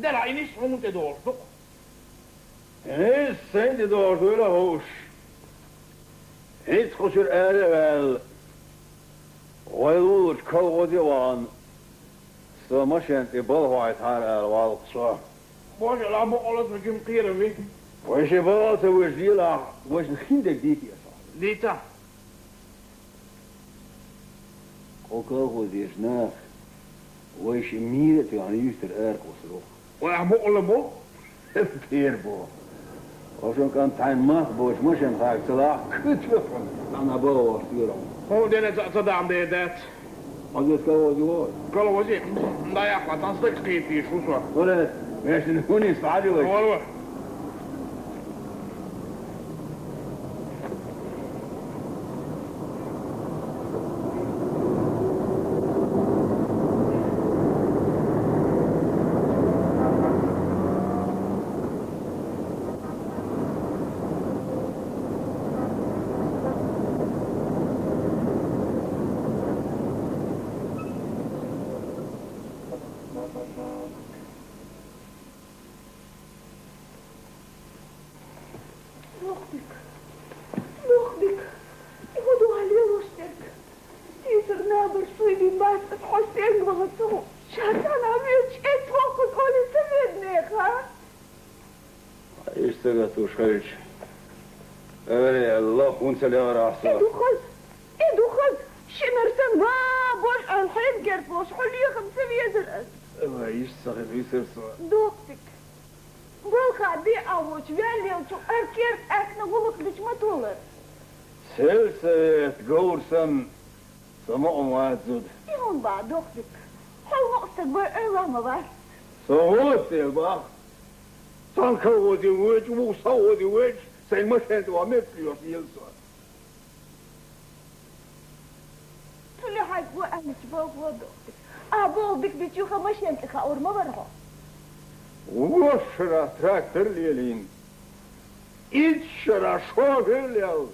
dela inis unte dorstu. إني سنتي دور ولا هوش إني تخشر أربل ويلوش كل وان سماشين يبلغوا عتار أربال صح Bože, labo olas me kim kire vi. وش يبغى تسوي جيلا وش نخيدك ديك يا صاحبي Dita. وكاغو ديشناخ وش ميرة يعني يستر أرك وصلوخ Labo olabo. بير بو وشون كان تعين ماث بوش مشن خاك صلاح كتفهم أنا بو وصيرهم Ho dene sadam de det. أجلس كاغو ديوار Kalo vozi, da ja hvatan slik skiti šusva. ولد مش نكوني صعدي وش Volvo. Luchtbik, ik moet wel heel sterk. Stieter naber suivi bas het hosting wat zo. Shatana wil het volgens alle te weten, ha? ايش سقط وشخرج أولي الله وانت اللي راسه ادخل شمرتن ما بوش الحين كرت بوش حلي خمسة بيزر ايش سقط ويصير سوا دوختك بولخا دي اوش فيالي وشو اركيرت اكنا غلط ليش ما تولر سلسلة قورسم سمع ما تزود يهون بعد دوختك حل نقصك بقى ما بس صوت الباق تنكو دي وجه وصو دي وجه سين مشهد ومثل يصيلسوا تولي حاج بو اهلك بوك ودوختك ابو بك بتشوخة مش يمتخ اور ما برها وشرا تراكتر ليلين إتشرا شوغل يل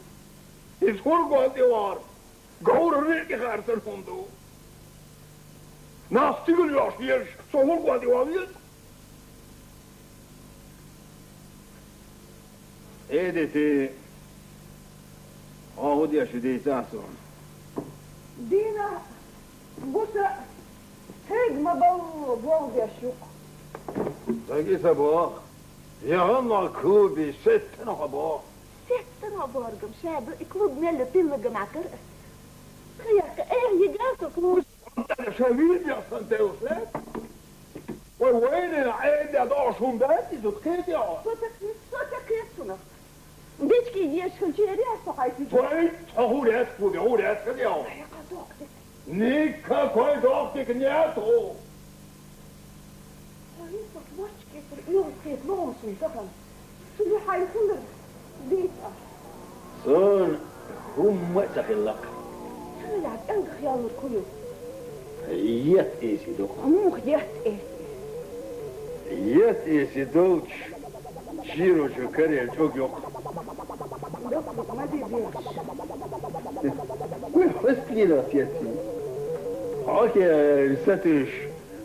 إتخور ديوار قور ريكي خارتر فندو ناس تقول ياش يلش صور ديوار يلش إيدتي أهو دي أشدي تاسون دينا بوسا هيد ما بو بيشوق تاقي سباق يغنى كوبي ستنا خباق ستنا بارقم شاب يكلب نيلا تلقى مع كرأس خياك ايه يجاسك موش أنا شايفين يا سنتوسات وين العيد يا داشون باتي تتخيط يا صوتك يسنا ديش كي يشكل جيري أصحيتي وين تهوريات كوبي هوريات كده يا حيقا دوقتك نيكا كوي دوقتك نياتو رئيسك مش كيف يوم كيف نوصي فقط سيدي حيكون ديتا سون هم تخلق شو يلعب انت خيال الكل يت ايسي دوك عموك يهت ايه يت ايسي دوك شيرو شكري الجوك يوك دوقتك ما بيبيعش وين حسكي لاسيتي اوكي رساتش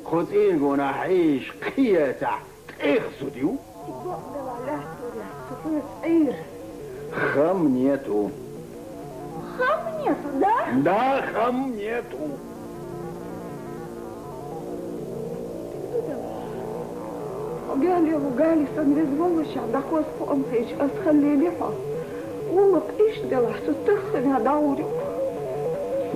خذين قونا حيش قياتا اخسو ديو بقبل على توري سفن صغير خمنيته خمنيته ده ده خمنيته وقالي سنرزبون وش عندك وصف أمتيش أسخلي لحظ والله إيش دلع ستخن هداوري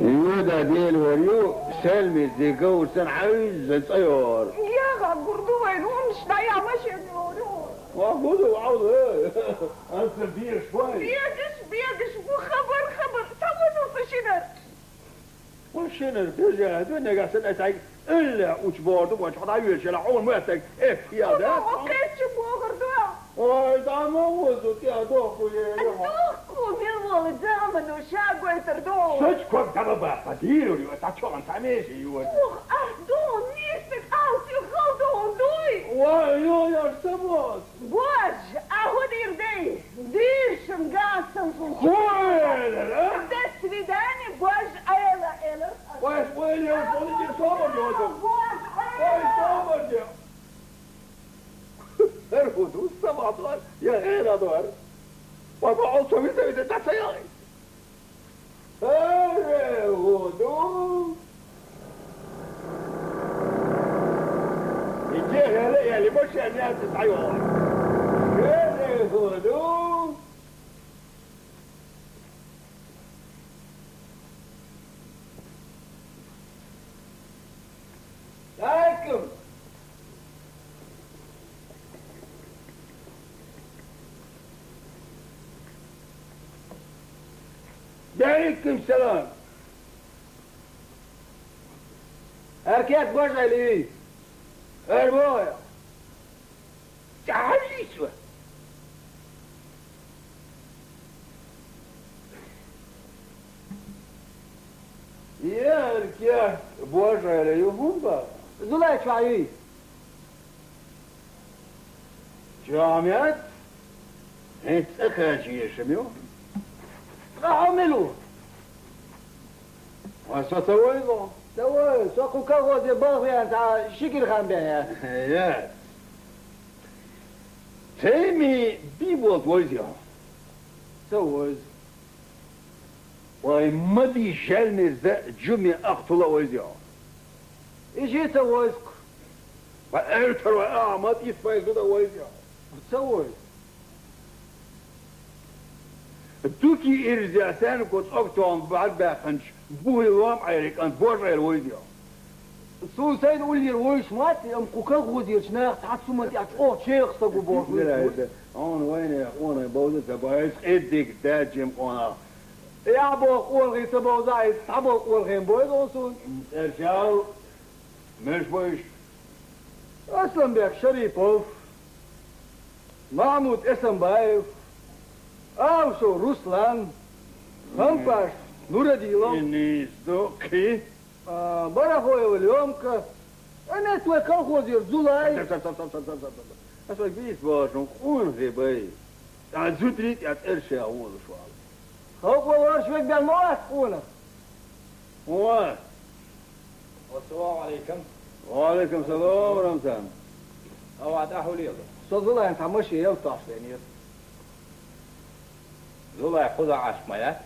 يودا ديل وريو سلمي زيقو سن عايز الطيور يا غبردو وينونش ضيع ماشي نورو وخذوا وعوضوا ايه انت بيه شوي بيدش خبر تعودوا في شنر وشنر ترجع دنيا قاعد سنة الا وجبارد وجحد عيوش يلعون وقتك ايه يا ده وكيف بوغردو وايضا موزوك يا دوخو يا دوخو من والد زمن وشاقو يتردو سجكو بتبقى قديرو يو تاتشو انت عميشي يو اهدو نيستك اوتي خلدو دوي وايو يا سموس بوج اهو دير شمقاسم خويلر دس فيداني بوج ايلا وين يا فولي صوبر يا وين صوبر يا الهدوء السبع أطوار يا غير أدوار وضعوا سويته إذا تحت سياري الهدوء الجهة لي اللي مش الناس تسعيوها الهدوء عليكم عليكم السلام أركيات برجع لي أربويا تعال يسوى يا أركيات برجع لي هم بقى زلاك فعيي جامعات انت اخاجي يا شميو عملوا وستويضوا سوي سوكو كاغو دي باغ يا تاع شكل خام بها يا تيمي بيبوت ويزيا سوز واي مدي جالني ذا جمي اقتل ويزيا ايجي سويسك وقالت له اعمد يسفاي ذا ويزيا سوز توكي إرزاسان كنت أكتوان بعد باقنش بوه الوام عيرك أنت بورجع الويديو سو سيد قولي الويش ماتي أم كوكا غودي شناخ تعطسو ماتي أتقوط شيخ ساقو بورج لا أنا وين يا أخوانا بوزة تبايس إدك داجم قونا يا بو قول غي سبوزايس تعبو قول غين بويد أوسون إرشاو مش بويش أسلم بيك شريفوف محمود اسم بايف أوسو روسلان خمباش نور ديلو إنيس دوكي برافو اليوم ك أنا توكل خوزير زولاي أسمع بيس باشون خون غيبي تعزوتريت يتقرشي أول شوال خوف والله شويك بالمواس خونا مواس السلام عليكم. وعليكم السلام ورحمة أوعد أحولي صدق أنت ماشي يلطش يعني زولا يأخذ عشميات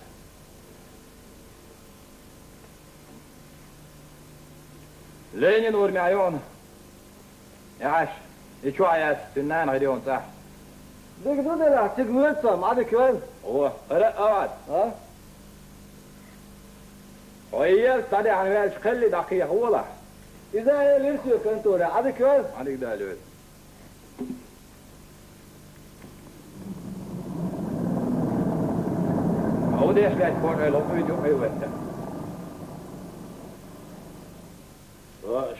لين نور معيون يعش يشو عياس سنان غيرون صح ديك دودة لا تقمن صم عادك وين هو لا أوعد ها ويا تدي عن ويش خلي دقيقة هو لا إذا ليرسو كنتورة عادك وين عليك دالوز أو ده إيش قاعد تقول له فيديو أيوة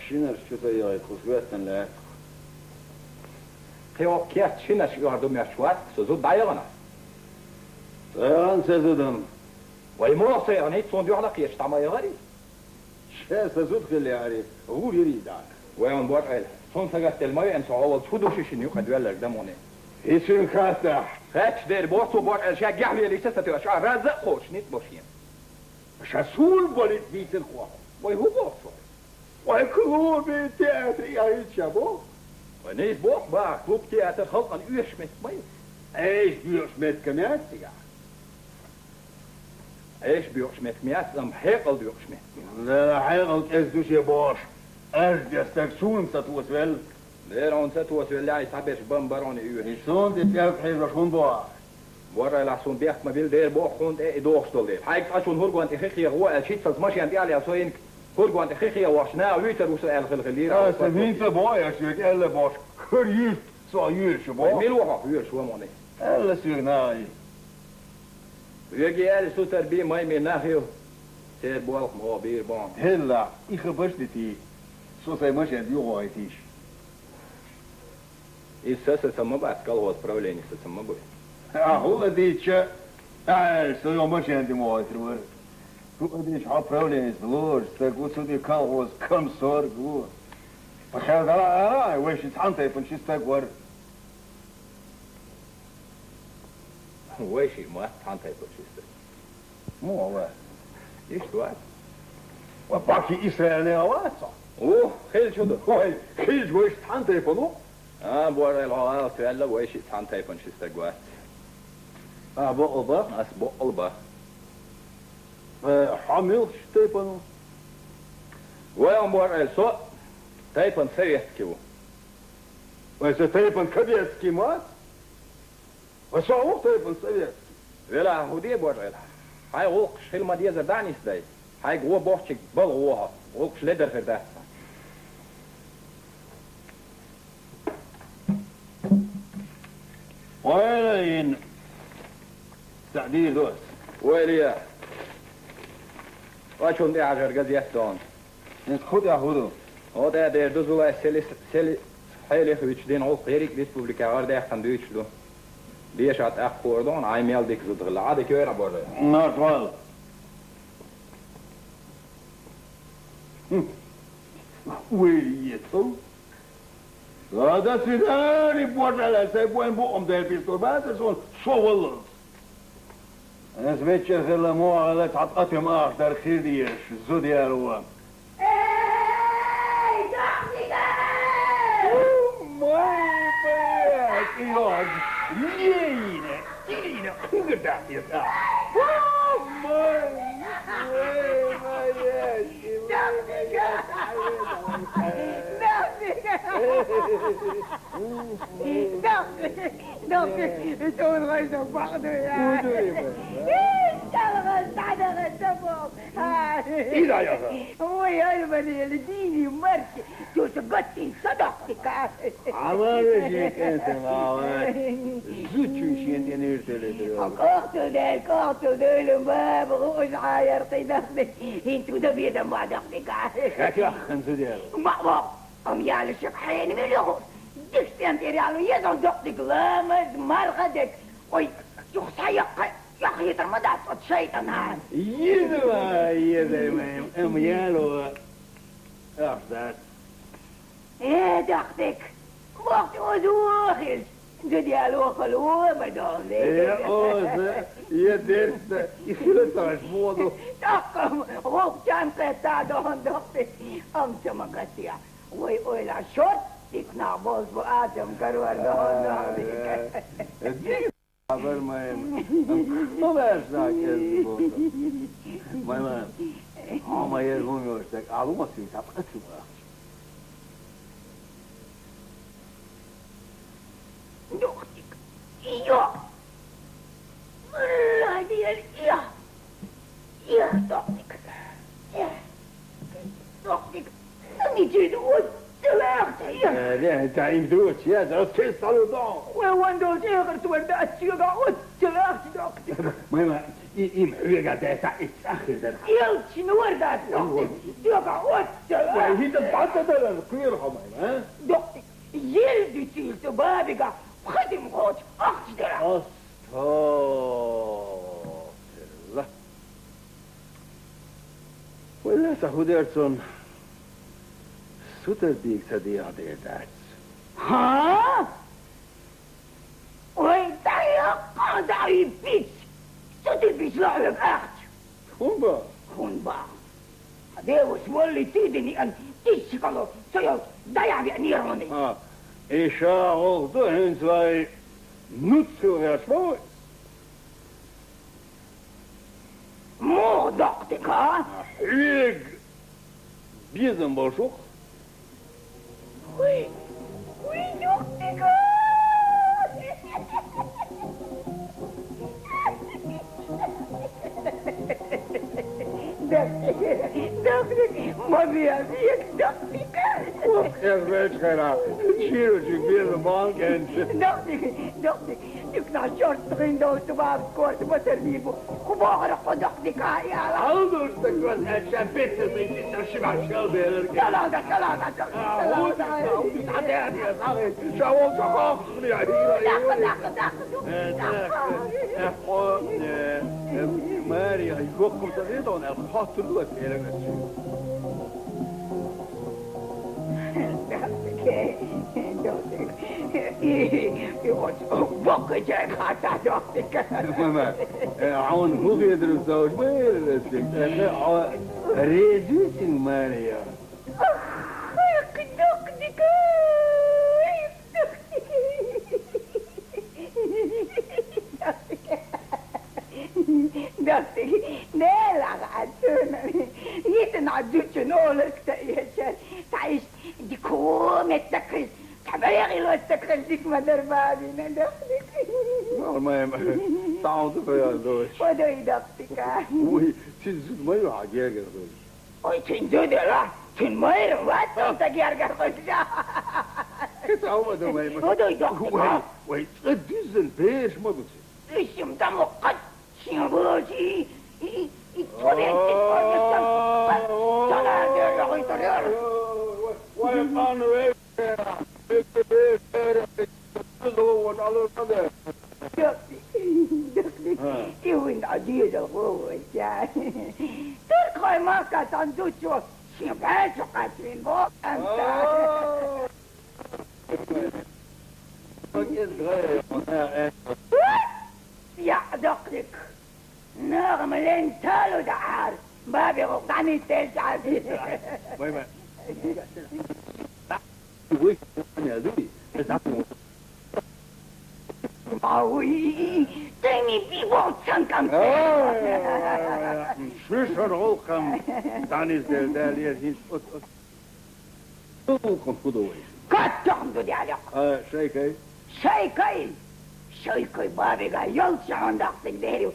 شنر شو تيجي خشوات لا خيو كيف شنر شو يهردو مشوات سوزود دايرنا طيران سزودم ويمو سيرني تصندو على قيش تعمل يغري شاس سزود خلي عارف هو يريد وين بوت عيل صن سجت الماء إن سعوض شدو شيشنيو قد ولا قداموني يصير كاتح هاتش دير بوتو بوت عيل شاق يحلي اللي ستة أشعار رازق خوش نيت بوشين شاسول بوليت بيت الخوا وي هو بوتو ويكون بيتاتري يا شابو Wanneer is bochtbaar, klopt je uit het hand aan uur met mij. Eis buurs met kemets, ja. Eis buurs met mij, dan hekel buurs met mij. لا حيرك إيش دوش يا باش أرجع سكسون ستوسول Daar on zet was wel jij sabes bambaron uur. إنسان تتجاوب حيل رشون بوا Warra la zo'n berg maar wil daar boog gewoon doorstol leef. Hij als zo'n hoorgoan te gekke hoe het shit als machine aan die al zo in hoorgoan te gekke was nou uit er hoe el gelira. سمين تبايا شوك إلا باش كريس صاير شو Maar با mil wacht uur zo man. إلا سيرناي Wie al zo ter bij mij meer naar heel. Zeer boog maar weer baan. هلا إخبرتي سو سي ماشي عندي غايتيش Is het sama bas kal отправление с sama boy. هو ديتش سو ماشي عندي غايتر هو ديتش عبرولي زلور ستقول سودي كان كم صار قول فخذ رأي وش تحنطي فنشي استقور Wees je maar handhei precies. مو هو Is het وباكي إسرائيل واسع Oh, heel goed. هاي خيج وش تحنطي فنو Warra al te alla wees je handhei precies te gwa. بقضة As bolba. حامل شتيبانو Wel warra so. Typen serieus kieu. وإذا تيبان كبيرتكي مات وشو تيبان سويتكي Vela hudie warra. Hij ook helemaal deze dan is dat. Hij gewoon bochtje bal hoog. Ook sleder verdacht. وين تعديل دوس Welia. Wat je onder haar gezegd dan. خذ يا خذو O da der dozula seli heilig which den ook Erik Republika aardig van Duitsland. Die had echt cordon, hij meldde ik zo de lade keur worden. نارتوال ويليتو هذا سيداري بوش على سيبوين بوهم ده البيستول بعد سون شو والله أنا سمعت شيخ الله مو على تعطاتي ما أقدر خير ديش زودي يا روان إذا يا ويا البني الديني مركي تسقطي صدقتك عمالك أنت معاك زوجي أنت نرتلي قاتل ديل ما بغوش عاير تدخلي انتو دبيت ما دخلك كاكا خنزو ديالو ما يالي شبحين مليون ديكس انت ريالو يزن دخلك لامز مرغدك وي يخصيق يا أخي ترمدات الشيطان هذا يدوى أميالو أفضل ايه دختك وقت وزوخل ديالو خلوه بدون يا أوزة يا درست يخلط عشبوضو تقم غوكتان قطع دون دختك أمس مقسيا ويقول عشوت تقنع بوز بقاتم كروار دون خبر ما ما باشناك يزبوضو ما ما يرغم يوشتك عالوما سيوشاب قسوا دختك إياه والله ديال إياه دختك دختك أني جدود سلاختي لا تعيم دوتش يا زعوت كيس صالودون وين دوتش غير تولدت سيقعود سلاختي دختك ما يمحوية قاعدة يتأخر ده يلتش نوردات دختك سيقعود سلاختي هي تتعطى ده القير حمايم ها دختك يلدي سيلت بابك خدم غوت أختي دلع أستغفر ولا سهودرسون سوتر ديك سدي عدي داتس ها؟ ويتايا قاعدة بيتش سوتر بيتش لعلك أخت خنبا هذا وش مولي تيدني أن تشكلو سيوت ضيع بأنيروني Ich auch dahin zwei Nutzung erschwoi. Mo dachte ka? Ich bieden Bolschuch. Ui dachte ka? Dachte, Maria, wie dachte ka? Er weet geen aan. Chirurgie bieden man en dachte, ik naar short vriend dood te maken kort met er niet. Gewoon dachte ka ja. Aldus de kwas het chapette met die schwaarschel beler. Kala. Maria, ik hoop dat dit dan el hatırlı etmeyerek. Mama, عون هو يدرس زوج ما يدرس ريدوسين ماريا. لا عدونا يتن عدوش نولك تعيش ديكوم التكريس تبيغي لو التكريس ديك ما دربابي ندخلك والله تعود يا زوج ودو يدقتك وي تنزل ما يروح جاجر زوج وي تنزل لا تنمير واتو تجارجر خشا تعود ما يروح ودو يدقتك وي تقديزن بيش ما بتصير ايش مدام قد شنبوشي يتولي كيوين عزيز الغوة تركي ما كتندوشو شباشو قاتلين بوك انت يا دقلك نغم لين تالو دعار بابي غطاني تلجع ويما ويش يا ذوي Maui, temi bibon sankam. Schwisser Holkam, dan is daar hier niet. Hoe komt goed over? Katong do dia. Zeker. Zeker babi ga yolcha handak sig deru.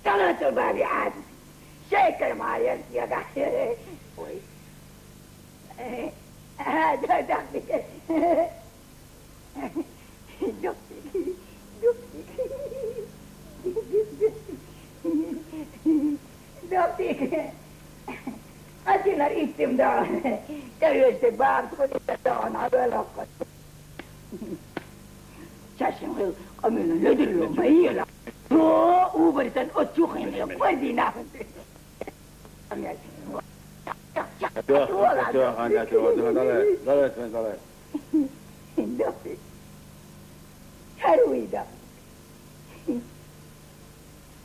Talato babi ad. Zeker Marian ya ga. Oi. Doktik. Atina ittim da. Teveste bab kodita da na belakkat. Şaşın amına lediriyor bayıla. O uberten o çuhin ya kodina. Doktik. Haruida.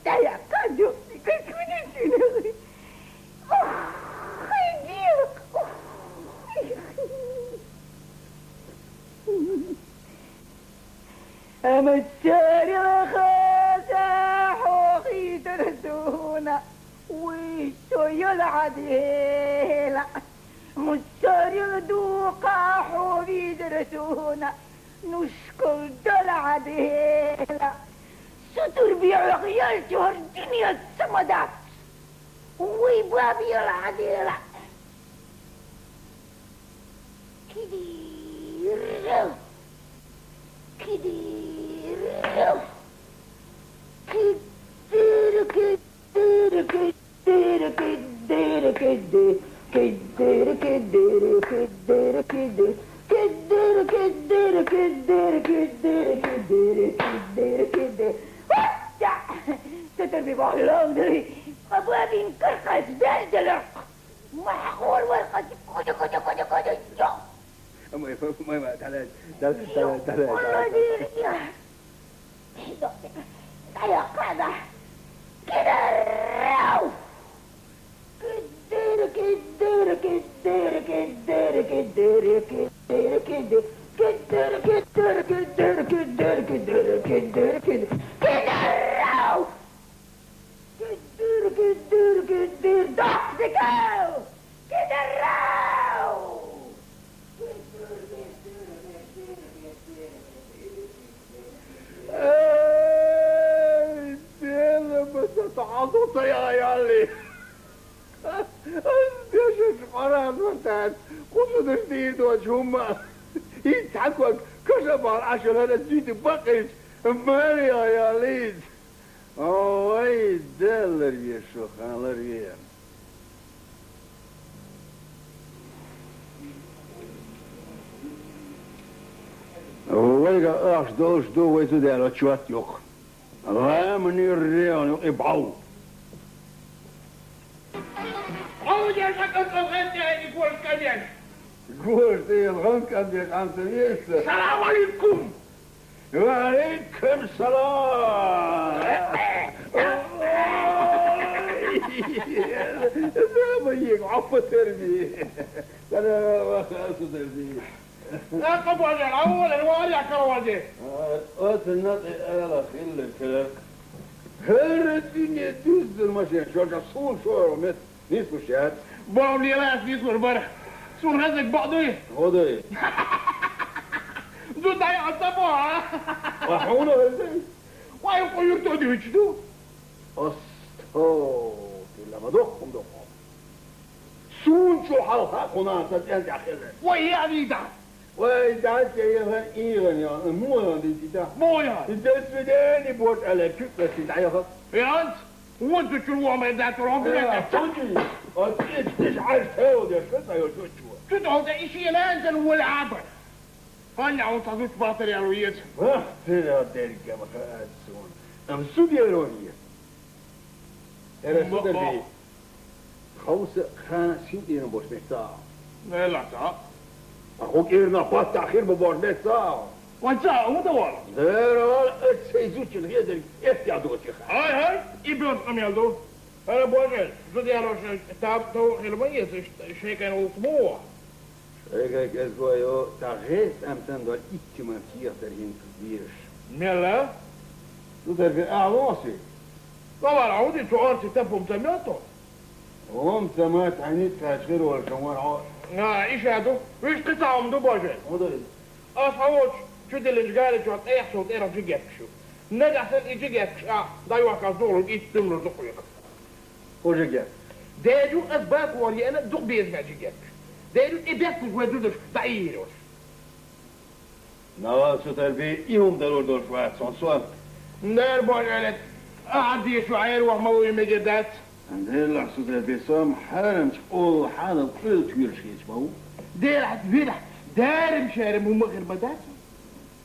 Saya kaduk kekunin sini. مسار الخزاح وخيدرسونا ويشو يلعديلا مسار الدوقاح وخيدرسونا نشكل دلعديلا ستر بيع غيال جهر دنيا السمدات ويبابي العديلا كدير تتربي بحلام دي أبوابي انكرقت دلدلق محقول ورقة كده ما تعال والله دي يا قاعدة كده الراو كدير دوش هما يتحكوا كشبار عشان هذا الزيت بقيت ماليا يا ليد اوي دلر يا شيخ على ريال ويقع اش دو ويتو ديالو تشوات يوخ غامني الريال يبعو عود يا شكل الغنت يقول كذا قلت ايه الغنم كان ديك عم تريس السلام عليكم وعليكم السلام ما يجيك عفو تربي انا ما خاص تربي لقب وجه الاول الوالي كروجه قلت النطي انا خل الكلام هر الدنيا دوز المشي شو صور شو مت نيسكو شات بقول لي لا في صور برا صور هذاك بعضه خذي زود هاي عصبوها وحونا هذي ويقول يرتدي وجدو أستو لما دخهم سون شو حلقة هنا تتأنت أخيرا وهي عديدة وإدعت يا إيران يا مو يا دي مويا انت اسمداني بوش على كيف تدعيها يا أنت وانتو شو ما يدعتوا رهم يا صدي أتيش عارفه يا شتا يا شو تدعوا ده إشي لازل والعبر هلا عم تضيف باطل يا رويت ها ترى ذلك ما كان سون أم سود يا رويت أنا سود البي خوص خان سيدي نبوش ميتا لا تا أخوك إيرنا بات تأخير ببوش ميتا وانتا ودوار دير سيزوش الغير احتياطو شيخ هاي إبيض أميالدو أنا بوجه زود يا روش تابتو خلبية شيء كان أسبوع هيك أسبوع يو تغيث أمتن دول إتمام ترهين كبيرش ميلا تدر في أعواسي طبعا عودي سؤال تفهم سمعته هم سمعت عينيت كاشغير ولا كمان عار إيش هادو؟ إيش قطعهم دو بوجه مدري أصحابوش شو دي اللي جالي شو أي حسود إيرا جيجيك شو نجح سن إيجيك دايوا كازور إيش تمر دقيق وجيك دايجو أسباك ولي أنا دق بيزمع جيجيك دايجو إبيك وجودش بعيروش نواز تربي يوم ضرور دور شوية صنصوان نار بوجه أعدي شو عير وهموي مجدات عندنا لحظة تربي صام حرم تقول حالة كل توير شيء تبعو دير حتفيدح دارم شارم ومغير بدات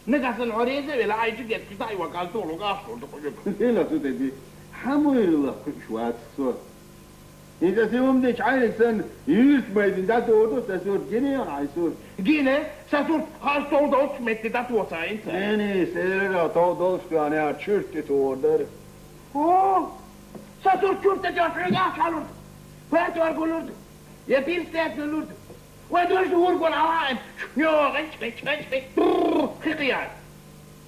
نجح سن عريزة ولا عايش جيجيك دايوا كازور وقاشور دقيق عندنا لحظة تربي حمر الله كل شوية صور إذا سيوم ديش عينك سن يلك ما يدين داتو ودو تسور جيني عايسور جينا ساسور خالص توضوش متى تاتوسا انت يعني سيرا توضوش يعني اتشرت توردر اوه ساسور شورت جافري اشالورد فاتو ارغولورد يا بيرستات نلورد ودوش دور قول عوائم يو غش خيقيان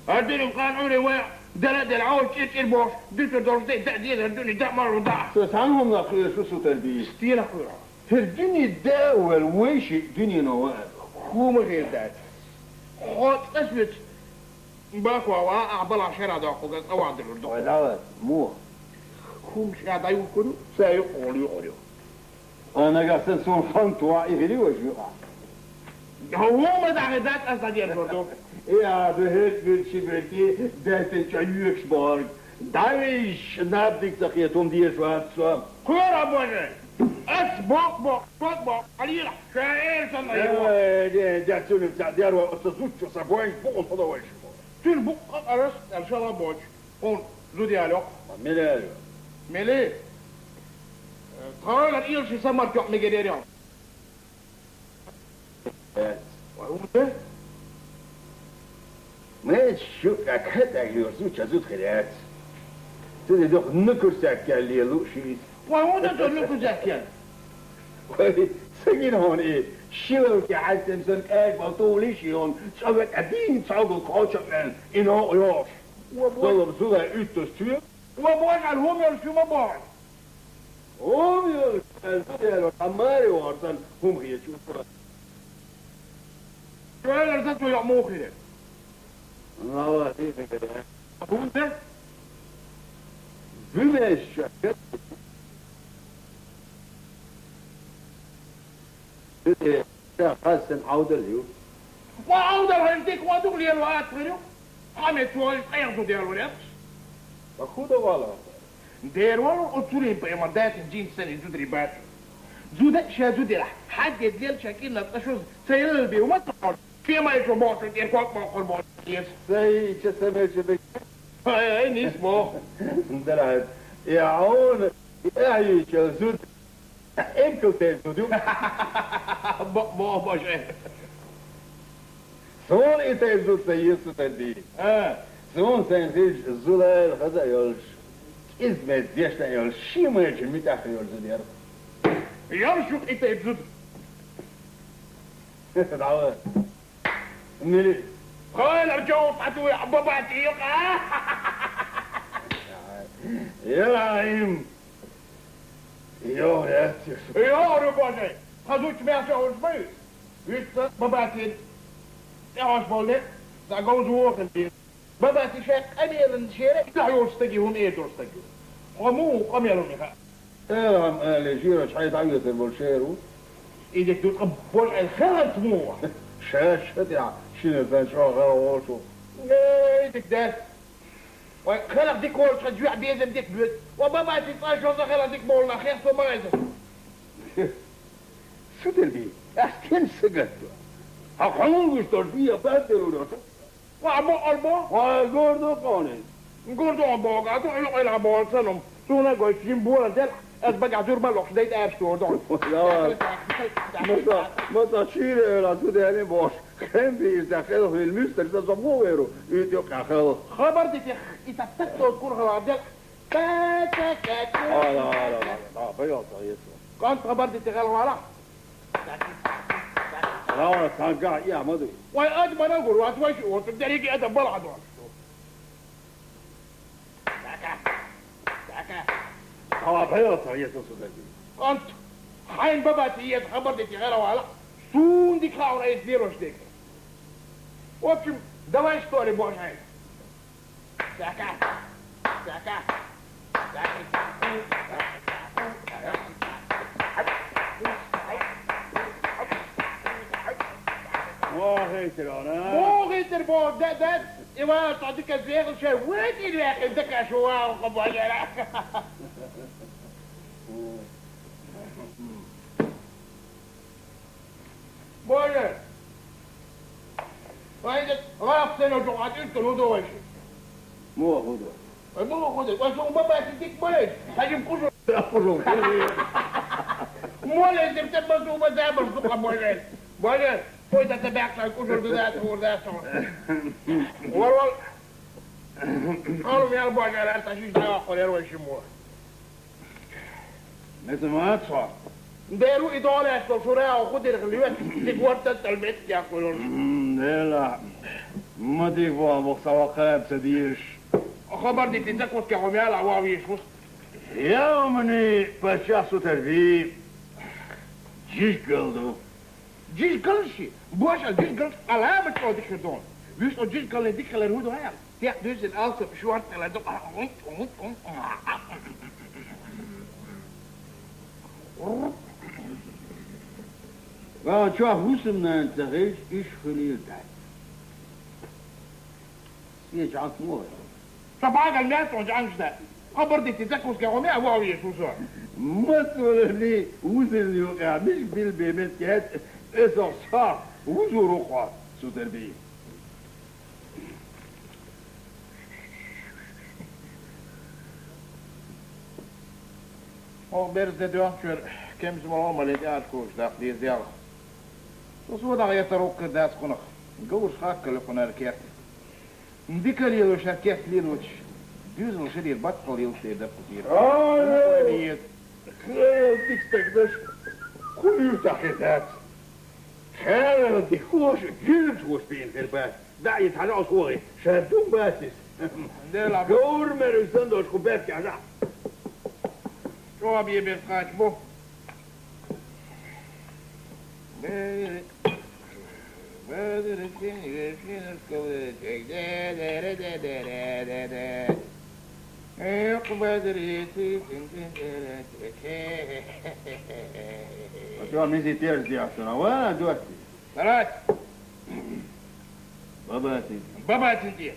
هدين مقان عمري ويا دلد العود شيش البوش ديتو دورش دي تأديد هدوني دا مرة دا ستعنهم نقير شو تربيه ستينا خيرا هرجيني الداول ويش الدنيا نواب هو مغير دات خود اسبت باكوا واعبل عشرة داقو قد اوعد الردو ودعوات مو هو مش قاعد يقولوا سيقولوا انا قاعد سنسون فانت واعي غيري وجوع هو ما دعي ذات أصدق الردو يا بهيك بالشبرتي دات الشعيوك شبارك دايش نابدك تقيتهم دير شو هاتسوام كورا بوجه اس بوك بوك بوك بوك قليلة شاعر سنة ايه ده تسولي بتاع ديار وقصصوك شو سابوين فوق الفضوش تون بوك أرس الشلا بوج قول زودي عليك مليار ملي قال الإيل شي سمر كيوك مجديريان وهو ما تشوف أكاد أجلسوا تشوف خيرات تدي دوخ نكر ساكال لي لوشيس وهو ده تقول زاكيان سجين هون إيه شو كعاد تمسن قاعد بطولي شيون شوفت أدين تصعد القاشة إنه يوش طلب سودا يتستوي وبوج على هم يرسوا ما بوج هم يرسوا عماري وارسن هم يشوفوا شو هذا رزقته يعمو خير الله كيف كده هو ده بلاش خاصة عودة اليوم وعودة هنديك ودولي الوقت غيره حمد شوي قيرتو ديالو لابس أخوده والله دير والو قلتولي بإمادات نجين سنة زود ريبات زود زود رح حد يدليل شاكين نتقشوز سيل بي وما تقول فيما يشو بوصل دير كوك ما أقول بوصل يس سي شسمي شبك هاي نسمو اندلعت يا عون يا زود انكل تزودو بابا شيء سون انت زود سيسو تدي سون سنتيج زولا هذا يولش إزمة ديشنا يولش شي ما يجي متأخر يولش ديار يرشق انت يبزود دعوة ملي خايل ارجعوا فاتوا يا باباتي يا عيم يا سيف يا رباني خذوش ما شاء الله ويست باباتي يا بولي دا جوز ووخن باباتي شاك امير نشيرة لا يستجيهم ايه تستجيهم قمو قميرون يخا اهم قال جيرش حيتعيط البولشيرو ايدك تقبل الخلط مو شاشة يا شنو فان شو غاوشو ايدك داس خلق ديك ورش خجوع بيزم ديك بيت وباباتي طاشو خلق ديك بولنا خير ثم غيزم شو تلبي احسن سقط حقهم يشتر فيها باتلو دوتو وعمو قلبو وغوردو قوني نقول دو عمو قاتو يلقى يلعبو سنم سونا قويشين بولا ديل أسبق عزور مالوش ديت أبشتور دون متى شيري لا تودي باش خم بيزدخل في المستر تزبو غيره يديك أخذ خبر دي إذا تكتو تكون غلابدل لا بيض يسوع كنت خبر دي تغل ولا لا تنقع يا مدري وأد ما نقول واتوش وتبدأ أدب بلعب بيض يسوع كنت حين باباتي هي خبر دي تغل ولا سون دي خاور أيس ديروش ديك وكم دواء ستوري بوش هاي موغيتر بو ده إيوه تعطيك الزيغ شيء وين اللي عندك شوار وقبوجة بوجة وعندك غاف سنة جوعات انت الهدو وشي مو هدو مو خذ وشو بابا تديك بلد هاجم كشر مو لازم تبصوا مزابر فوق بوجة بوجة فويت تبعك الكشر ذات وذات والله قالوا يا بوجة لا تشيش دعوة يا روي شموه مثل ما تصعد ديرو إدارة استشراء وخد الغليوات تقوت التلبيت يقولون لا ما تقوى مخسوقات سديش خبر دي تتكوت كعميال عواويش يومني بشاسو تربيب جيش قلدو جيش قلشي بوش الجيش قلش علامة قودك دون ويش الجيش قل ديك الهودو هيا تيح دوز الألسة بشوارت على دوق شوف وسمنا انت غيش ايش خليل تاعي سيج عطموه طبعا الناس وجعنش ده خبر دي تتكوت كعميال عواويش وصار مسؤول لي وزن يوقع مش بالبيمت كهات اذا صار وزو رقعة سو تربية Och Berste Dörfkör, kem som har med lite alkohol, där det är där. Så där jag tar och där ska nog. Gå schakka eller från arket. Dikar ju shaket liloch. Du som ser det backal ju det där på det. خير تستقدش كل يتحدث خير تخوش جلد خوش بين الباس دعي يتحلقوا صوري شادون باسس دور مرسان دوش خباب كعزا شو أبي بيرقاش بو شو نسيت ترجع شنو وانا دوتي ثلاث باباتي بابا تنتي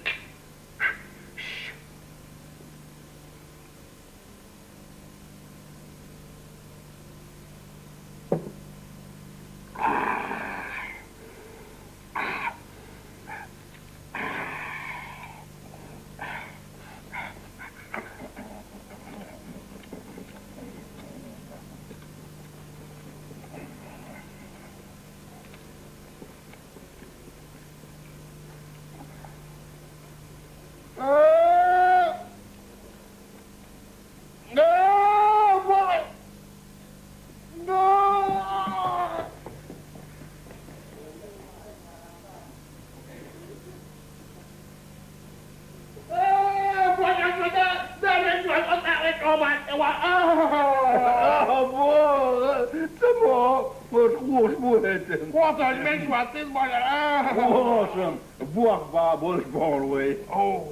Water, mens wat is maar awesome boog babels bolway Oh.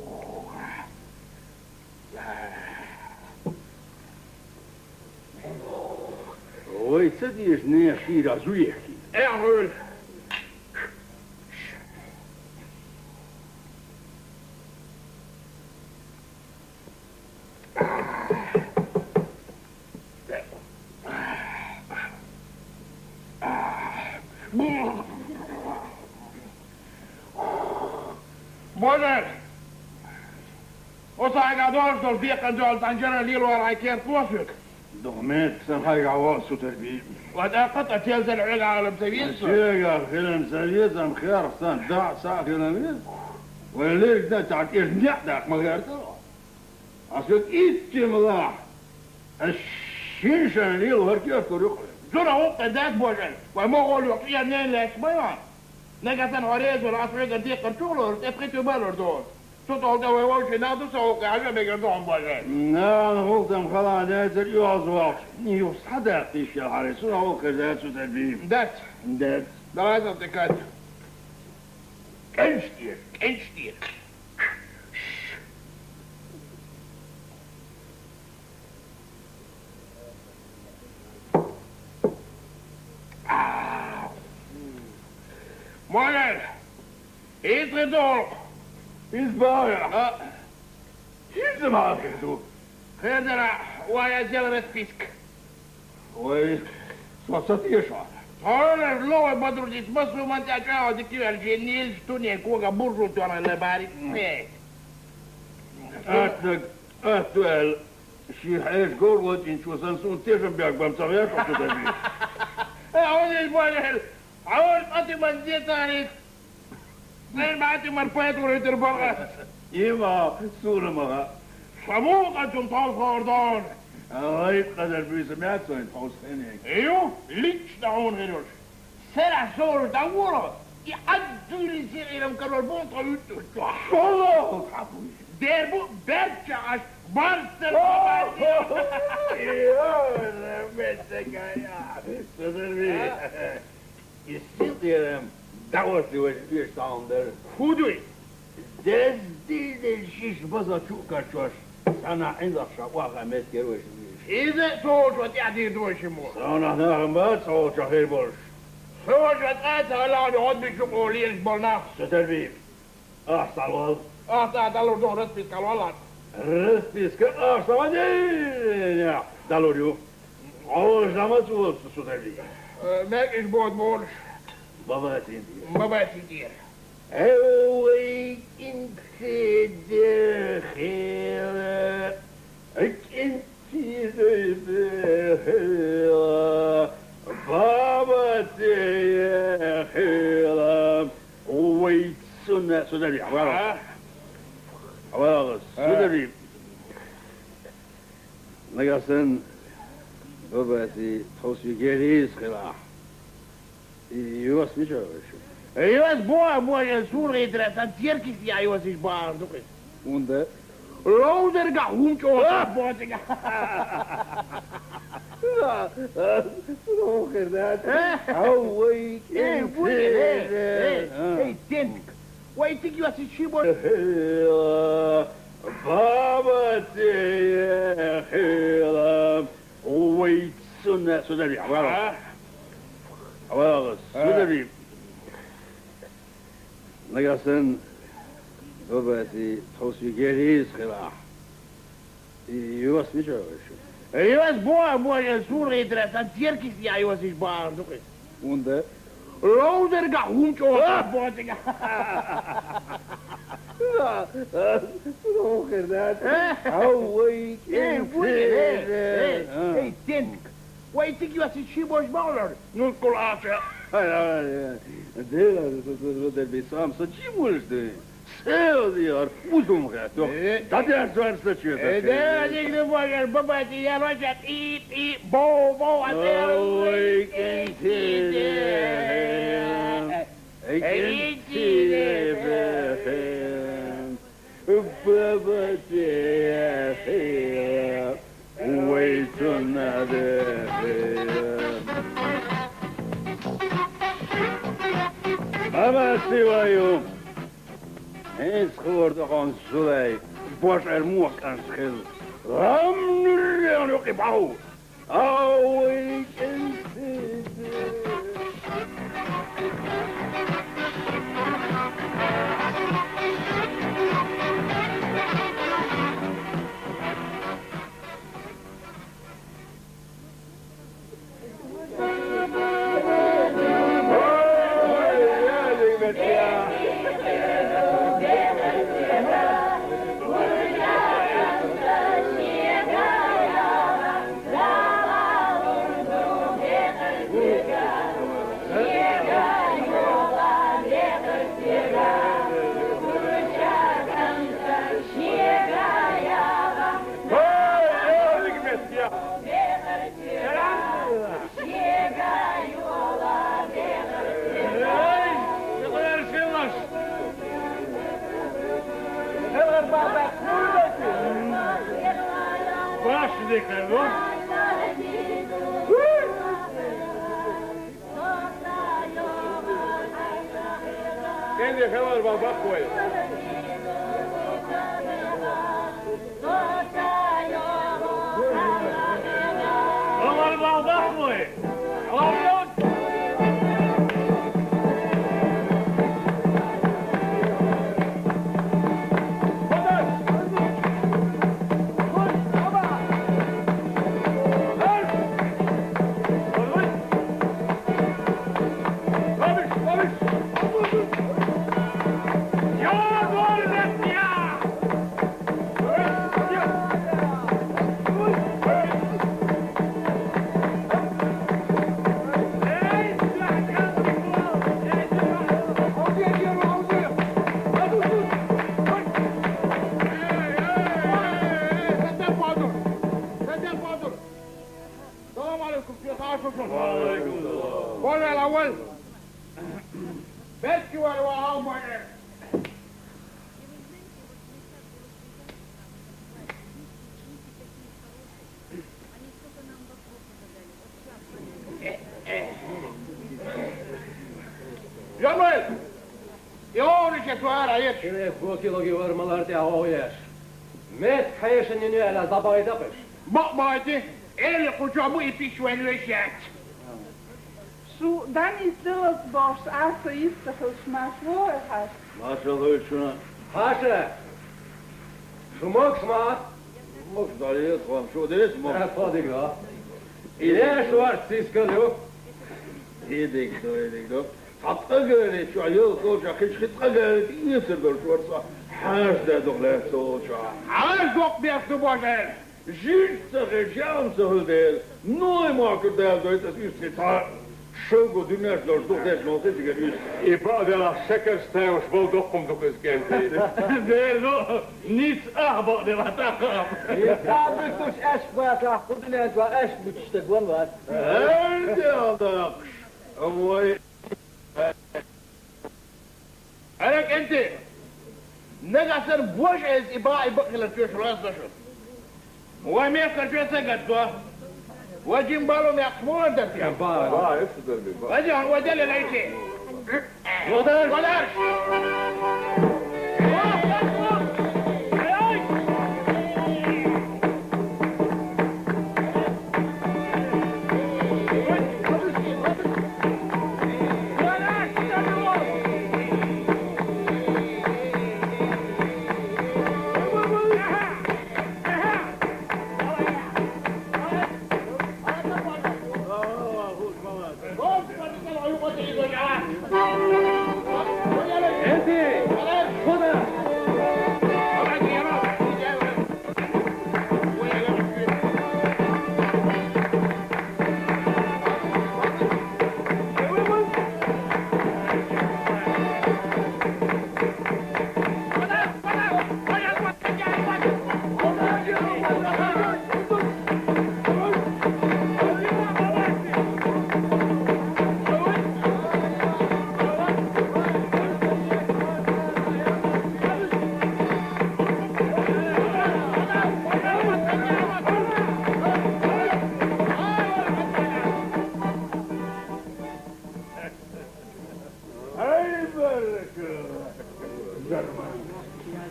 Oi, ce dici ne și razuie. Erhöl. Bozer! O să ai gador să-l fie când o tangere lilor ai chiar posuk. Domet, să hai gawa suterbi. وتأقط تلزل العلا على مسويس. شيغا خلنا مسويس ام خير سان دا ساخنا مين. وليك ده تعت نحدك ما غيرته. أصلك إتملاح. الشيشان ليل وركيا طريق. زورا وقت ذات بوجل وما قول وقتيا نين لك بيان. نجاتن هريز ولا أفريقيا دي كنترولر تبقيتو بالور دول. تطول ده ويوش نادو سوق عجب بيقدرون بوجل. لا قلتم خلاص ده اليوز وقت. نيوس حدا قيش يا حارس وهو كذا تدبيب. ذات ده لازم تكاد. كنشتير كنشتير. Morgen! Iedere dag! Is bara. Inte marken du. Hörderna, vad jag gäller ett fisk. Oj, så satt jag så. Hörder, lov badru dit masu man ta ka de ki al genil tunie ko ga burru to na lebari. أتوال شي حاجة قول إن شو سنسون تيجي بياك بمسوياك أو تدبي. عود البوجل عود أتي من زي تاريخ. زين بعتي من فايت وريت البغا. إيما سورة ما. صموق أنتم طال خاردان. هاي قدر بيسمعك سوين فوز هنيك. ايوه ليش دعون غيروش سرع صور دورة يعدوا لي سير إلى مكرر بونطة يتوش والله ديربو برجعش بارسل يا بنتك يا تدري يصير دعوتي وش تعمل خدوي دز دي الشيش بزا شوكا شوش أنا عند الشواغة مسكر وش إذا صوت وتعدي دوش مو أنا نعم ما صوت شخير برش صوت وتعدي لا نقعد بشوفوا لي البرناخ ستربيب أحسن والله دالو دون رسبيس كالوالات رسبيس كأحسن يا دالو ديو عوش لما تقول ستربيب ماك إيش بود مولش بابا تيندي ما باتي دير هوي انت دخيلة انت دخيلة بابا دخيلة هوي سنة سدري عوالغ سدري نقصن بابا توسي جيريز خلاح يوس مشو Jos boa surre interessant tierkis ja jos is baar doke. Unde? Louder ga huncho botinga. Look at that. How we Hey, denk. Wait, think you as she was Baba Hela. Wait, so that yeah. Wel, Sudevi. Nagasen, Bobati, Tosugeri, Schela. Eu was nicht Eu was boa, eu sou interessant, cerquis ja, eu was ich boa, du bist. Und Lauter gehund, botiga. Look at that. How we can Hey, think. Why think you are a shibos baller? Nu colacha. Dela be some such evils doing. Sell the or Uzum hat. That is what such is. There, I the boy, Baba, the Rajat, eat, bo, I can see them. I can see them. Baba, wait another. Baba, see why you. Eens geworden van Zuley, Bos en Moek en Schil. Ram nu en ook in bouw. Oh, ik kan zitten. Quem deixou o babá foi? Vamos ao babá foi. Hola الأول بكي والوهاب وانا جمال يوريك سؤال عيش كده فوقي لو جوار ملارتي هوايش مات حيش اني على زباي دقش بقبايتي اللي قجابو يفيش وين ويشات Zo, dan is zelfs bos als is de gesmaakwoordheid. Maar zo goed zo. حاشا شو ماكس ما Mocht dat heel gewoon zo dit is maar. فاضي لا إلى شو أرتسيس كله هيدك دو. حتقدر شو عليه صوت أخي حتقدر يصير شو صح. حاج ده دخله صوت شو. عايز وقت بياخدوا بوجه جيت رجعم سهل نوع ما كده ده تسيس Zo goed doen als door toch des nog eens geruis. Ik wou de la seckerste ons wel toch om toch eens kent. Nee, no, niets aber de wat af. Ja, dus أشبه خذ لي أنت وأش بتشتغل وات Ja, dat. Mooi. أنا أنت نقصر بوش إز إباء بقي لتوش راس دشر. هو ميكر شو سجد وجيم بالو ميقمون أنت يا Waar is het er weer? وجه وجل العيشة. ودارش.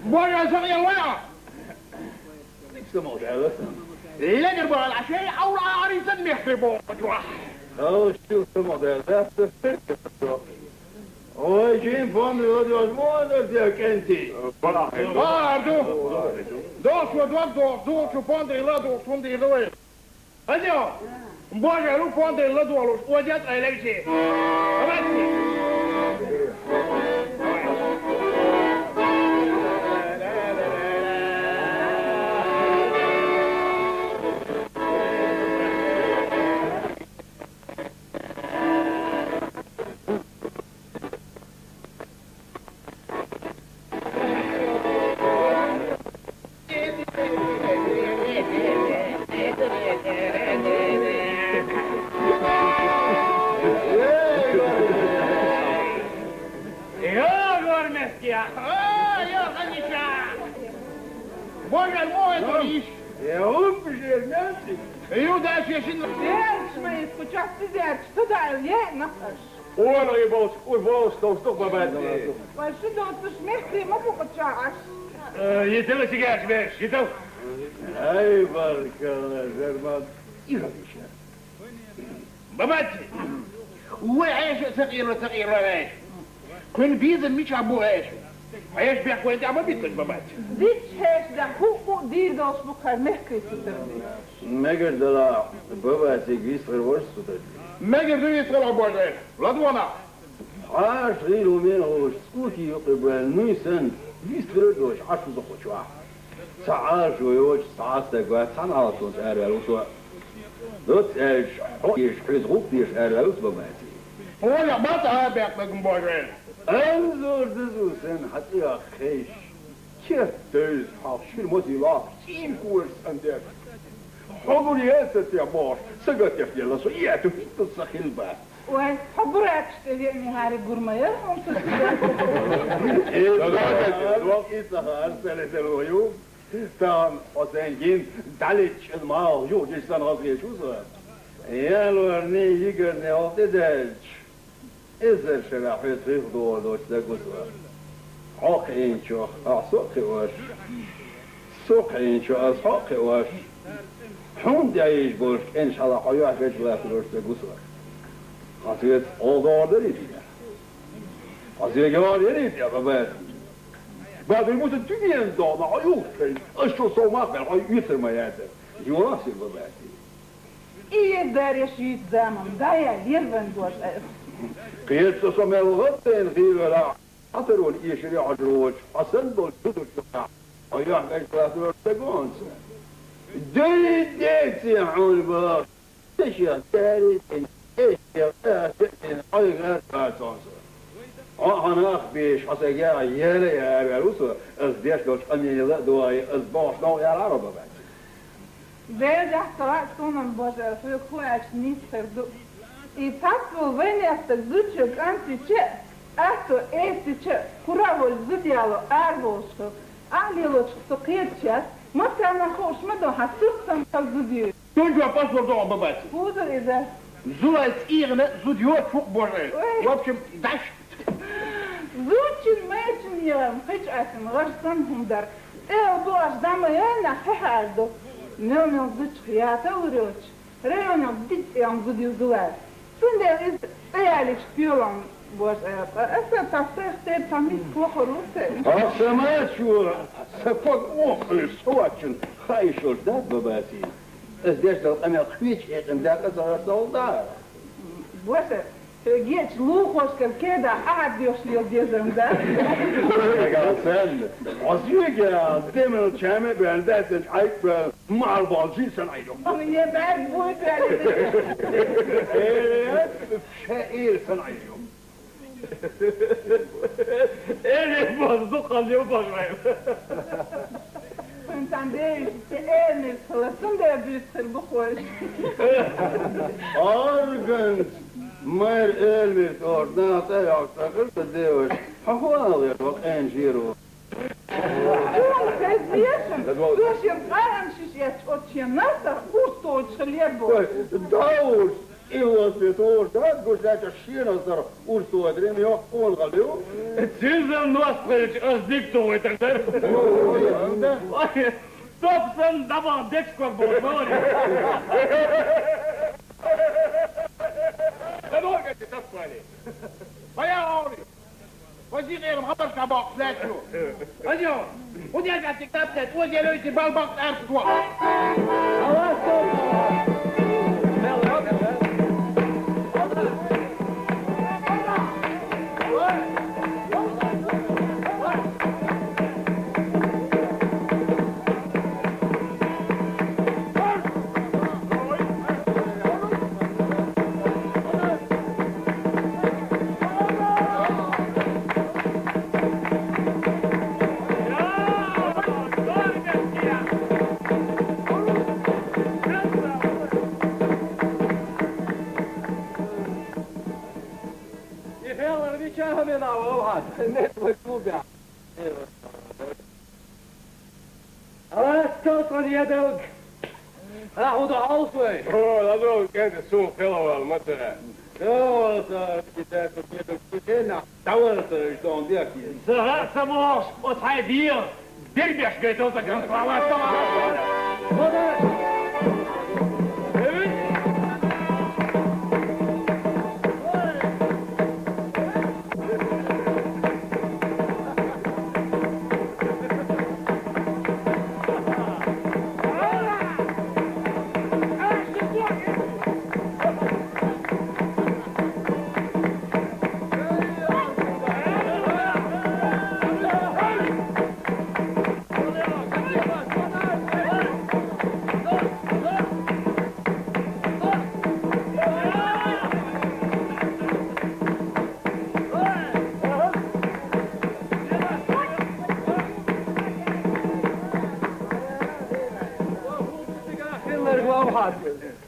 بوجه صغير ويا سمعت هذا؟ لقر بقى العشاء أو عريس المحرب وجوه شوف سمعت هذا؟ وجين فهم الودوز مو أدرتك أنتي دوش ودوك دوش وفاندي لا دوش فاندي لوي هذا بوجه لو فاندي لا دوش وجد عليك شيء Toch maar bij de... Maar ze doet dus niet, maar ook het jaar. Je telt het sigaars weg, je telt. Hey, Barkana, Zerman. باباتي وعيش ثقيل عيش كل بيزن مش عبو عيش عيش بيحكوا انت عم بيتك باباتي ديش هيش ده هو دير دوش بخير مهكي تدرني مگر دلا باباتي جيس غير تدرني مگر دوی يتغلع بوجه لدوانا عاش غير ومين هوش سكوتي يقبل نيسن جيس غير عاش وزخوش واحد ساعات ويوش ساعات تقوى سان على طول تقارب الوسوع دوت ايش حقيش حيث غوطيش قارب الوسوع باباتي ولا بطا بيقبل بوجه انظر دزوسن حتى يا خيش كيف تيز حاشير موتيلاف تيم كورس اندك حضر ياسس يا باش سقط يا فيلا صياتو في تصخيل بقى وين حبرك تجيني هاري قرمية الوقت سهر سنة الغيوم تام حسين جين دلتش الماء جو جسنا غازي شو صار يا لورني يقرني وقتدج إذا شرحت في خضوع دوش دقوسوا حقين شو أعصقي واش سوقين شو أصحقي واش حون دعيش بوش إن شاء الله حيوح فيش لا في دوش دقوسوا خاصيت أوضاع دريدية خاصيت جوار يريد يا بابات بعد الموت الدنيا ضانا عيوب أشو صومات بالعيوب يثر ما يعتر يواسي باباتي إيه داري شيت زمن دايا يرفن دوش قيلت سمع الغطين غير عطرون يشري عجروج حسن دول جدو شفاع وياح ايش ثلاثة تقونس ديت يحول بلاش تشيا تاريتين ايش يا تاريتين اي غير تاريتونس انا اخبيش حسيقا يالي يا ارغلوسو ازديش دوش امي يلا دواي ازباش نو يا العربة بعد ديجا احترقت كون البشر في كوعش نيس فردو I takvo venjastak zučog antiče, ato etiče, kuravol zudjalo arvoško, aliločko sokećas, matana hoš medoha sursam kao zudiju. تونجوا باسورد او باباتي Uzor ide. زولا سيغنا زوديوت فوق بوجه وابشم داش Zučin međin jelam, hiç asim, garsan hundar. Evo doš dama jedna hehardo. Neomil zučk jata uroč. Reonil dit jam zudiju zular. Sunde is realich spiolan was essa tassecht tamit klochorute. سمعت شو سفق مخلص سواتشن خايشول داد باباتي ازديش دل انا خويش اقن داك ازار سولدار Bože, geč luhoškar keda adioš li odjezem da. sen عزيجة دمر الشامع بلدات عيب مع البالجي سنعيدهم Je bek boeit ايه شائر سنعيدهم ايه مصدوقا اليوم بجرين Punt aan deze te eenig, sunde büster behoort. أرجنت مير إلميت أردنات أياك تقلت الديوش حوالي وقين جيرو Dus je armjes je tot je natter goed tot je leerboek. داوش إيوه سيطور ده تقول لك الشيء نصر ورسوا أدري يوقفون غليو تنزل نوصلك أصدق توي تقدر توبسن دبا ديكسكور بوربوري هذول قد تصفالي فيا عوري وزي غير مخبر كباق فلاتشو أجيو ودي أجي كتاب تات ودي لويتي بالباق أرف توا استوصل يدك اعود عوصي هذول كانت السوق خلوة المطرة سموش وتحيدير دربيش قيتوتك انت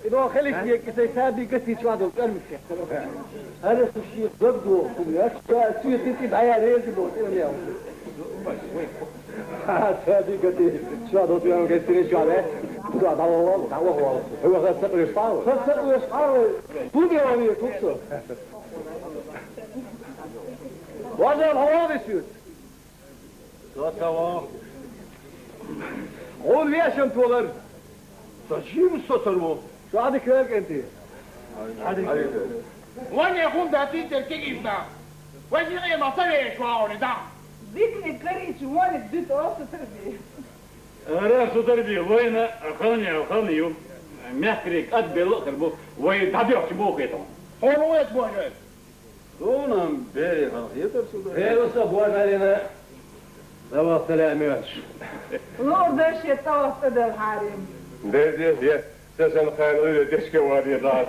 إذا خليك سيسابي قتي شوادو كلمة هذا الشيء ضده كل شيء تنتي بعيا ريل تبغى اليوم سابي قتي شوادو تيام قتي شوادو هو هو خسر يشفاو تودي وامي توكسو وهذا الهواء بيصير توا قول ليش انت ولد تجيب السطر شو عادي كلامك انت؟ وين يكون ده تيتر كيفنا؟ وين يجي مصاري شو عوني ده؟ ذيك كريت وين بديت راسه تربيه راسه تربيه وين خلني محكريك أدبل قلبه وين تبيع شبوك يتم هو وين بوجه؟ دونم بيري خلقيتر سودان ايه بس ابوان علينا لو سلاميش نور ده شيء طاف ده الحريم ده سسن خان دشك وادي راس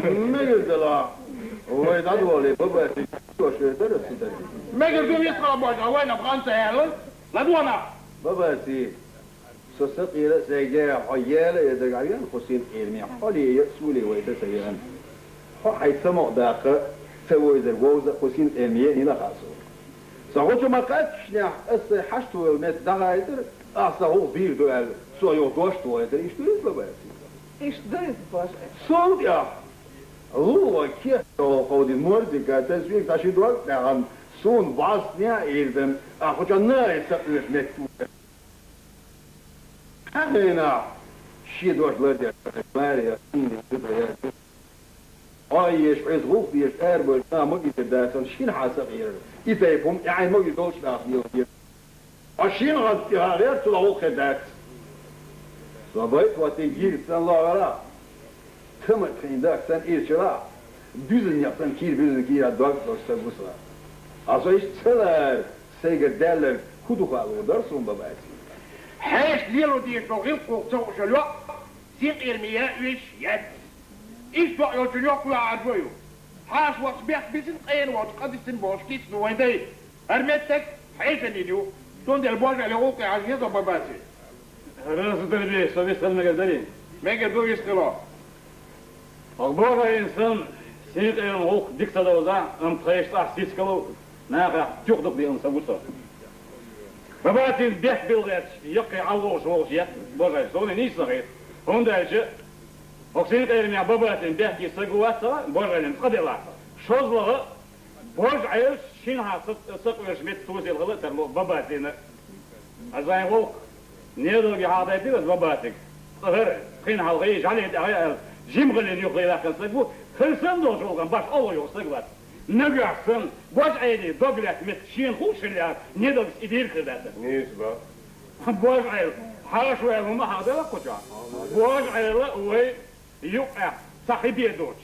ما يدلا هو يدعو لي بابا شو درس سودان ما يقدروا يسمعوا بوجه وين فرنسا يلا لا دونا بابا سي سوسقي سيجا حياله يدغاريان حسين علمي حالي يسولي ويتسيان حي سمع داخل سوي ذا الجوز حسين علمي هنا خاصه سأقول ما قدش نح أس حشتو المت دعايتر أصله بير دوال سو يوضوش دوال إيش تريد بابا إيش درس باش صوت يا هو كيف قود المورد كتسويق تاشي دوال نعم سون باصنيا إيردم أخو جنا يسقف متو هنا شيء دوش لدي ماريا ايش عز غوف بيش اربل ما قلت داسن شين حاسب غير يتيفهم يعني ما يدوش داخلي اشين غد غير تلو خدات صبيت وتجير سن الله ولا تم فين داك سن ايشرا düzen yapsan kir düzen kir adak dostlar busla asoyş tseler seyger derler kudu kalı dersun babası حيش ليلو دي شغل قوة شلوا سيق إرمياء ويش يد إيش بقى يجلوا كل عدويو حاش وصبيح بيسن قين وتقدس نبوش كيس نويدي أرمتك حيش نيديو تون دي البوجة اللي غوكي عزيزة باباسي راس دربي سوي سلمة قدرين ما قدروا يسقلوا أخبار إنسان سيق إيرم غوك ديكتا دوزا أم تخيش تحسيس كلو ناقع تيخدق دي أنسا بوصا باباتي بيح بيلغات يقي عوض وش يق بوغاي زوني نيس نغير هون دايشة Оксин Эрмия Бабатин Бехки Сагуаса, Божалин Кадила, Шозлага, Бож Айш, Шинха Саквеш Метсузил Галатерло Бабатина. Азайн Волк, Недоги Хадайдил Бабатик. Гэр, Хин Халгай, Жалид Аял, Жимгалин Юхлилахан Сагу, Херсан Дожолган Баш Алло Сагват. Нагасан, Бож Айди, Доглят Мет Шин Хушиля, Недогс Идир Хидата. Нисба. Бож Айл, Харашуя Хума Хадела Куча. Бож Айла Уэй, يقع صاحبي دوش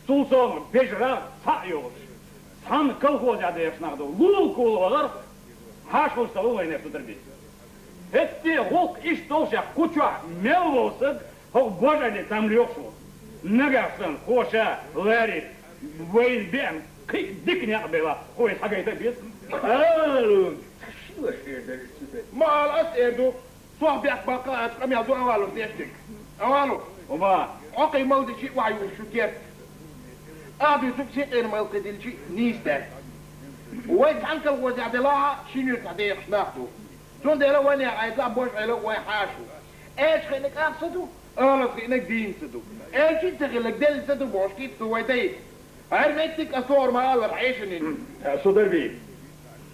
سلطان بجرا سايوش سان كلخوز عاد يشناغدو لول كول وغر هاشو سالو وين يفتربي هتي هوك ايش دوشا كوچا ميلوسد هو بوجاني تامريوشو نغاسن خوشا لاري وين بيم كي ديكني قبيله هو حاجه بيس الو شو هذا ما الأس إيدو صاحبي أخباقات قم يعدو أوالو ديشتك أوالو وما عقي مولد شيء وعي وشكير أبي سكسي غير مولد دي شيء نيسته وين عنك الوزع دلاها شنو تعديق ناخدو تون ديلا وين عايز أبوش على وين حاشو إيش خليك أقصدو أنا خليك دين صدو إيش أنت خليك دل صدو بوش كيف سويتي هرمتك أصور ما الله عيشني صدر بي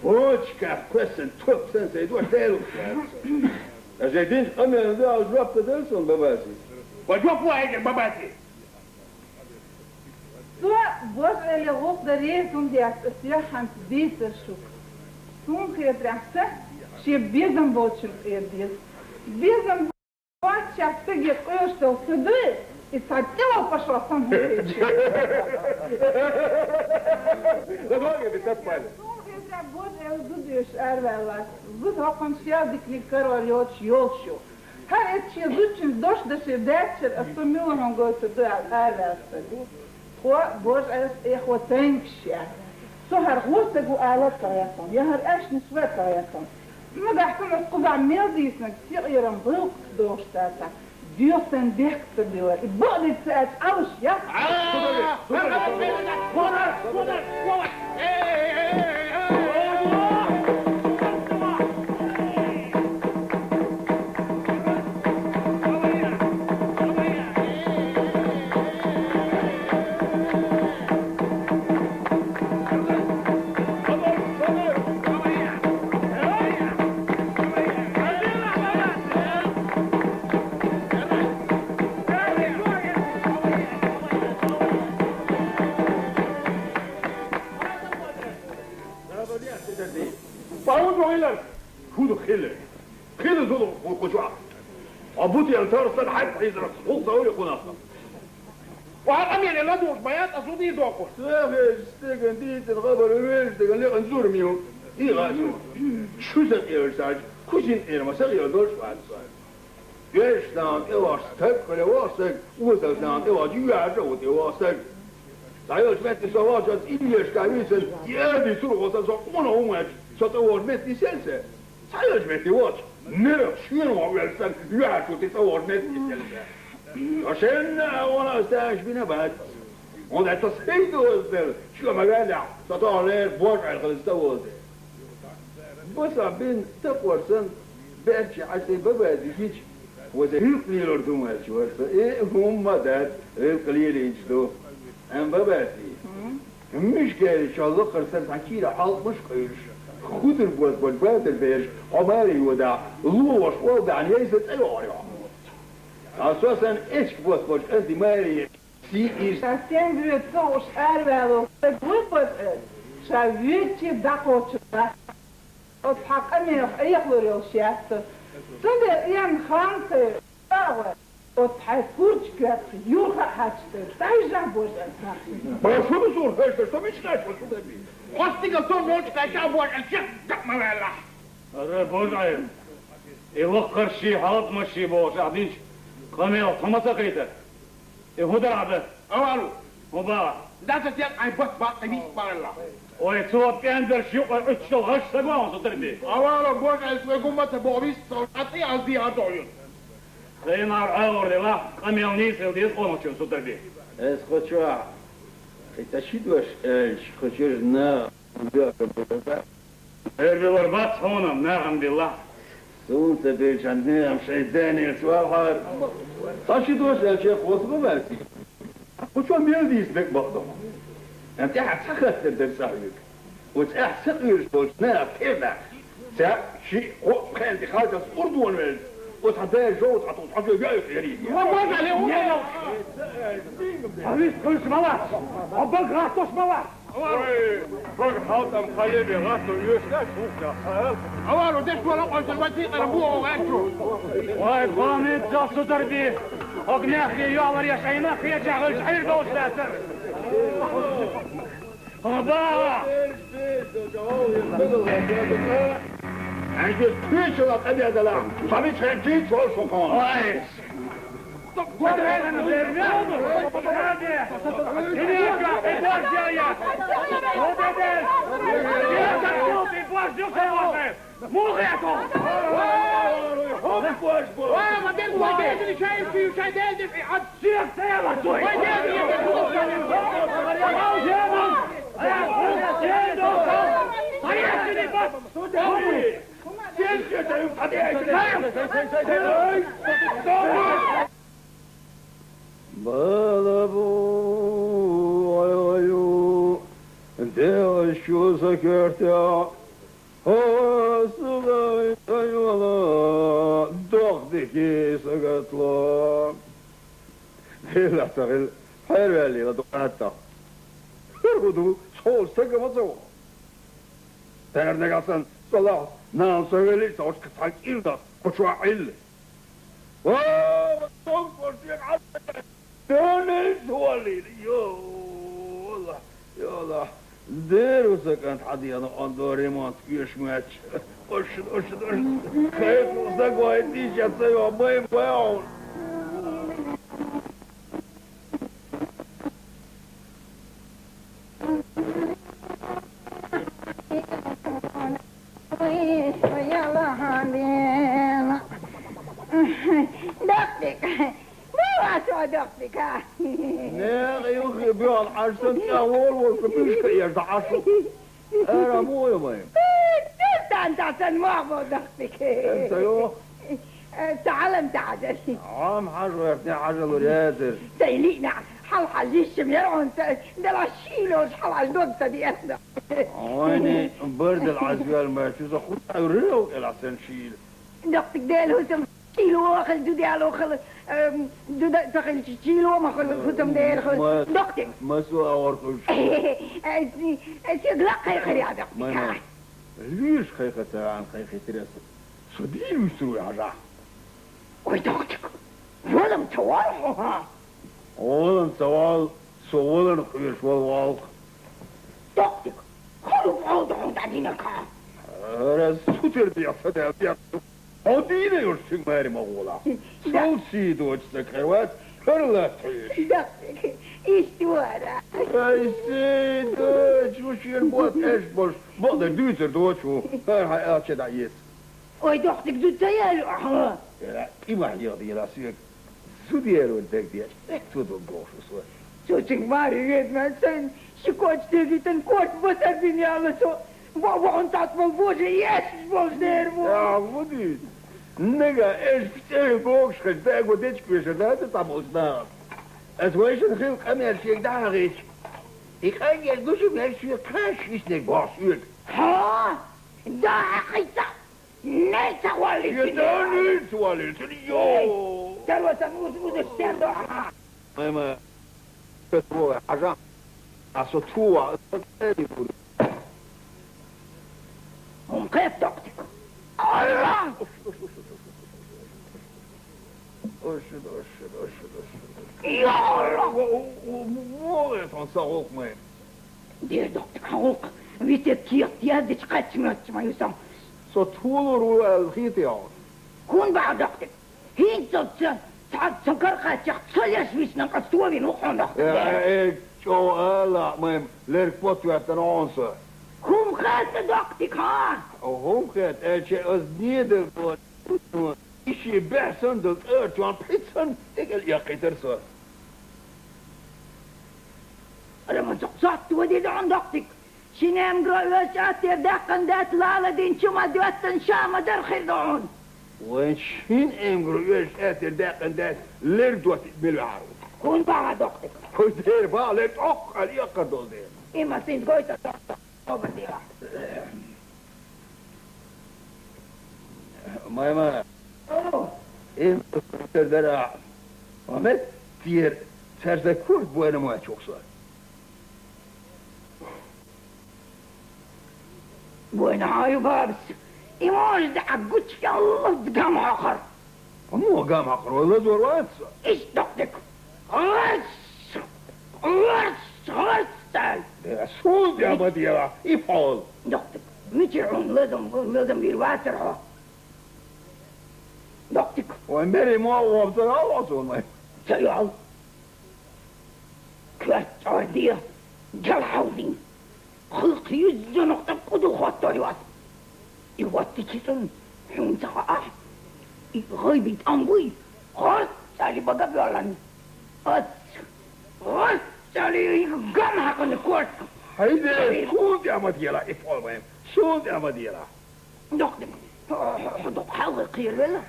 ووشكا كويسن توب سنسي دوش ديلو أجدين قمي ذا أجربت دلسون بباسي وجوب واحد باباتي سواء بوش اللي غوق دريتهم دي أسياحة بيتر شوك سون خير رحسة شي بيزم بوتشل إيديس بيزم بوتشل تجي قيوش توصدي يتعدوا بشرطان هيك لا باقي بتطبل بوش اللي دوديش أروالا زود هاقن شيال ديكني كارو يوتش يوتشو هر ات شي زوتشن دوش دشي داتشر أستميلهم هنقول تدوي على الأروالا خو بوش اللي إخوة تنكشيا سو هر غوستك وآلات طريقهم يا هر اش نسوات طريقهم ما قاعدين اسقوط عميل ديسنك سيغيرن ضوق دوش تاتا ديوسن ديكت ديور بقلت ساعت اوش يا خير زودو وقجوع أبوتي أنترسل حد يزرق خلص أولي قناصة وهالأمين اللي دوش بيات أصودي دوكو سافج ستيقن ديت الغبر ويش تقن لي انزور ميو إيه غاشو شو زد إيرساج كوشين إيرما سغير دوش بعد ساج يشتان إيواش تبقى لواسك وزلتان إيواش يعجو ديواسك تعيش متي سواجات إيش كاويسن يادي سرق وسنسا قونا هومج ستوار متي سلسة تعيش متي واش نرق شنو وعوالسن يعجو تتوار متي سلسة عشان وانا استعيش بنا بعد وانا تصحيح وزل شو مقالع ستوار لير بوجع الخلصة وزل بس عبين تقورسن بأرشي عسي ببادي هيج وزهيق لي الأردوم هالشوارسة إيه هم مدات القليل يجدو أم ببادي مش قال إن شاء الله قرصان حكيرا حال مش قيرش خود البوز والباد البيش عمالي ودع لوش وضع عن ييسد أيواري أساسا إيش بوز بوش أنتي مالي سي إيش Sen vet soos ervelo, het gruppet شاويتي داقوتش أو حق أمي يخلو يوشيات سنة يان خانك باوة أو تحفورش كات يوخا حاجتر تايجا بوش ما شو بصور هشتر شو مش ناش وشو تبي قصدي قصون نوش كايشا بوش الشيخ دق موالا أره بوزعي يوخر شي حالط مشي بوش عدينش قامي طمسا قيتر يهودر عبه أولو مبارك ده تسيق عي بس بقى تبيس بارلا ويتصوب كاندر شيوق اتشتو غش سقوان صدرني أولو بوش اسمه قمة بوبيس صوتي عزي عطوين خينار أور دي لا قامي النيس وديس قومتشو صدرني Es خوشوا تشيد وش ايش خوشير نا بياك بوزا هربي وربات هونم ناغم بالله سون تبيش عندنا شيطاني سواحر صاشي دوش يا شيخ وصلوا مالتي وشو ميلديس بك بقدم انت حتسخت الدرسايك وتأحسق يرسل سناب كيفنا سا شيء قوة خالتي خالتي أردوان ميلد وتحدي جو تحدي جاي خيري وما عليه وما حبيس كل شمالات عباك غاطوش مالات فوق حاطم خليبي غاطو يوسف فوق اوارو ديش ولا قلت الوثيقة ربوه وغانشو واي قامت جاسو دربي اقناخي يالر يا شيناخي يا جعل جحير دوش لاتر غباوة عندي سبيش ولا قد هذا لا صبيت خيرتي شو شكون وايش قول هذا نبيل هذه هناك إدار جاية وبدل يا تكتوبي بواش جوكي مو غيركم وانا ما دير وايد اللي شايف فيه وشايف دير في حد شيخ سيارة شوي بلبو عيو انت شو سكرت هو صغير ايوه دخدك سقط له لا تغل حلوه اللي لا دقاتها هرودو شو سقط له ترنك اصلا صلاح نان سويلي توش كتاك إلدا كشوا عيل واو توش فرسيك عسل توني سوالي يو الله يا الله ديرو سكنت حدي أنا أندوري ما تكيش ماتش أشد خيط وسك وايدي شتى وبايم بايون دقتك لا يا اخي بيقعد عشان تقول والكبيش يرجعشوا انا مو يا مايم انت عشان ما دقتك انت يوه تعال تعال عام حاجه يا ابني حاجه ولياتر سيلينا حلحل جيش ميرون ده شيلو حلحل دوبته دي احنا عيني برد العزيال ما شو زخوت عيريو الى سنشيل دقتك ديل هسم شيلو واخل دودي على واخل دودا تخل شيلو ما خل هسم ديل دقتك ما سوى اوركوش سيدلق خيخر يا دقتك ليش خيخة عن خيخة تريس صديل يسروي عجاه وي دقتك ولم توالحها ولم توال سولن خيش والوالق دقتك خلو فعود عود عدينك رز سوتر دي فدا دي عدينة يرسل ماري مغولا سول سيدو اجسك خيروات كرلا تعيش دقتك ايش توارا اي سيدو وش ينبوت ايش بوش بقدر دوتر دوتشو هاي حيات شد عيس وي دقتك دو تيالو لا إما حياتي لا سيك سوديالو انتك دي اكتودو بوشو سوى سوچك ماري ريد ما سن شكوش تيجي تنكوش بسر بيني على سو بابا انت عطفل بوجه ياش بوش دير بو يا ودي نجا ايش بتسوي بوكش خشباك وديتش بيشدات طبوش نار ازواج الخيل قمر شيك داغيش يخلي يلقوش بهالشيء كاش يسنك بوشيك ها دا حقيقة نيسا والي يداني سوالي يو تلوى تنوز ودستير دوحا اما كتبوا حاجة أصوتوا أصوتوا هم كيف دقتك الله أشد أشد أشد أشد يا الله ومو يتنصغوك مين دير دقتك حقوق ويتت كيخ تيادش قاتش ما يسمى صوتوا الخيط يا كون بعد دقتك هين صوت سعد سكر قاتش تصليش ويسنا قصوبي نوخون دقتك ايه شو هلا مين ليرك بوتو يتنعنصر هم خات دقتك ها وهم خات ايش ازنيد إشي بحسن دل ارتوان بحسن تقل يا قيترسو لما تقصت وديد عن دقتك شنام قروش اتير دقن دات لالا دين شما دوتن شام در خردعون وين شين امرو يش اتر داقن داس لردوت بالعرو كون بقى دقتك كدير بقى لك اقل يقدر دير إما سنت قويتا دقتك أوبر ديها ما أوه انت درع ومت تير سرزا كورد بوانا ما تشوكسر بوين هاي بابس إيماش دعك قدش يا الله دقام آخر مو قام اقر ولا زور واتسا إيش دقتك غش غش تعال سود يا بديرة يفعل دقتك متعون لازم يرواتر دقتك ومري مواب ترى ما سيعل كلاس عردية جل حوزين خلق يزن نقطة قدو خاطر يوات يواتي كسن حون سقاح غيبت أموي غاس سالي بقى بيولان غاس سالي قام حقن كورت هيدا سود يا بديرة يفعل ما سود يا بديرة دقتك حدق حلقي قير بلا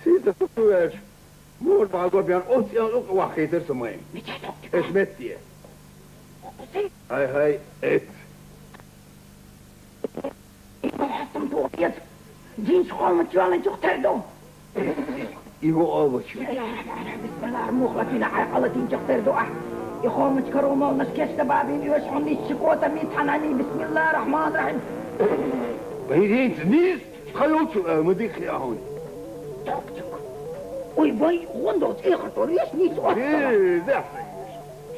سيدة سويش مور بعضو بيان اوتي ان اوك واحد ترسمين متى دقتك ايش متي هاي ات حسن توقيت جينس قومة جوالا تختردو يهو اوبتشو بسم الله المخلصين عقلتين تختردو يخومة كرومة ونسكيش تبابين يوشعوني الشكوتة ميتحناني بسم الله الرحمن الرحيم بيدين تنيس خلوتشو مديك يا هون وي باي غندوت ايه خطور يش نيس وقت ايه ده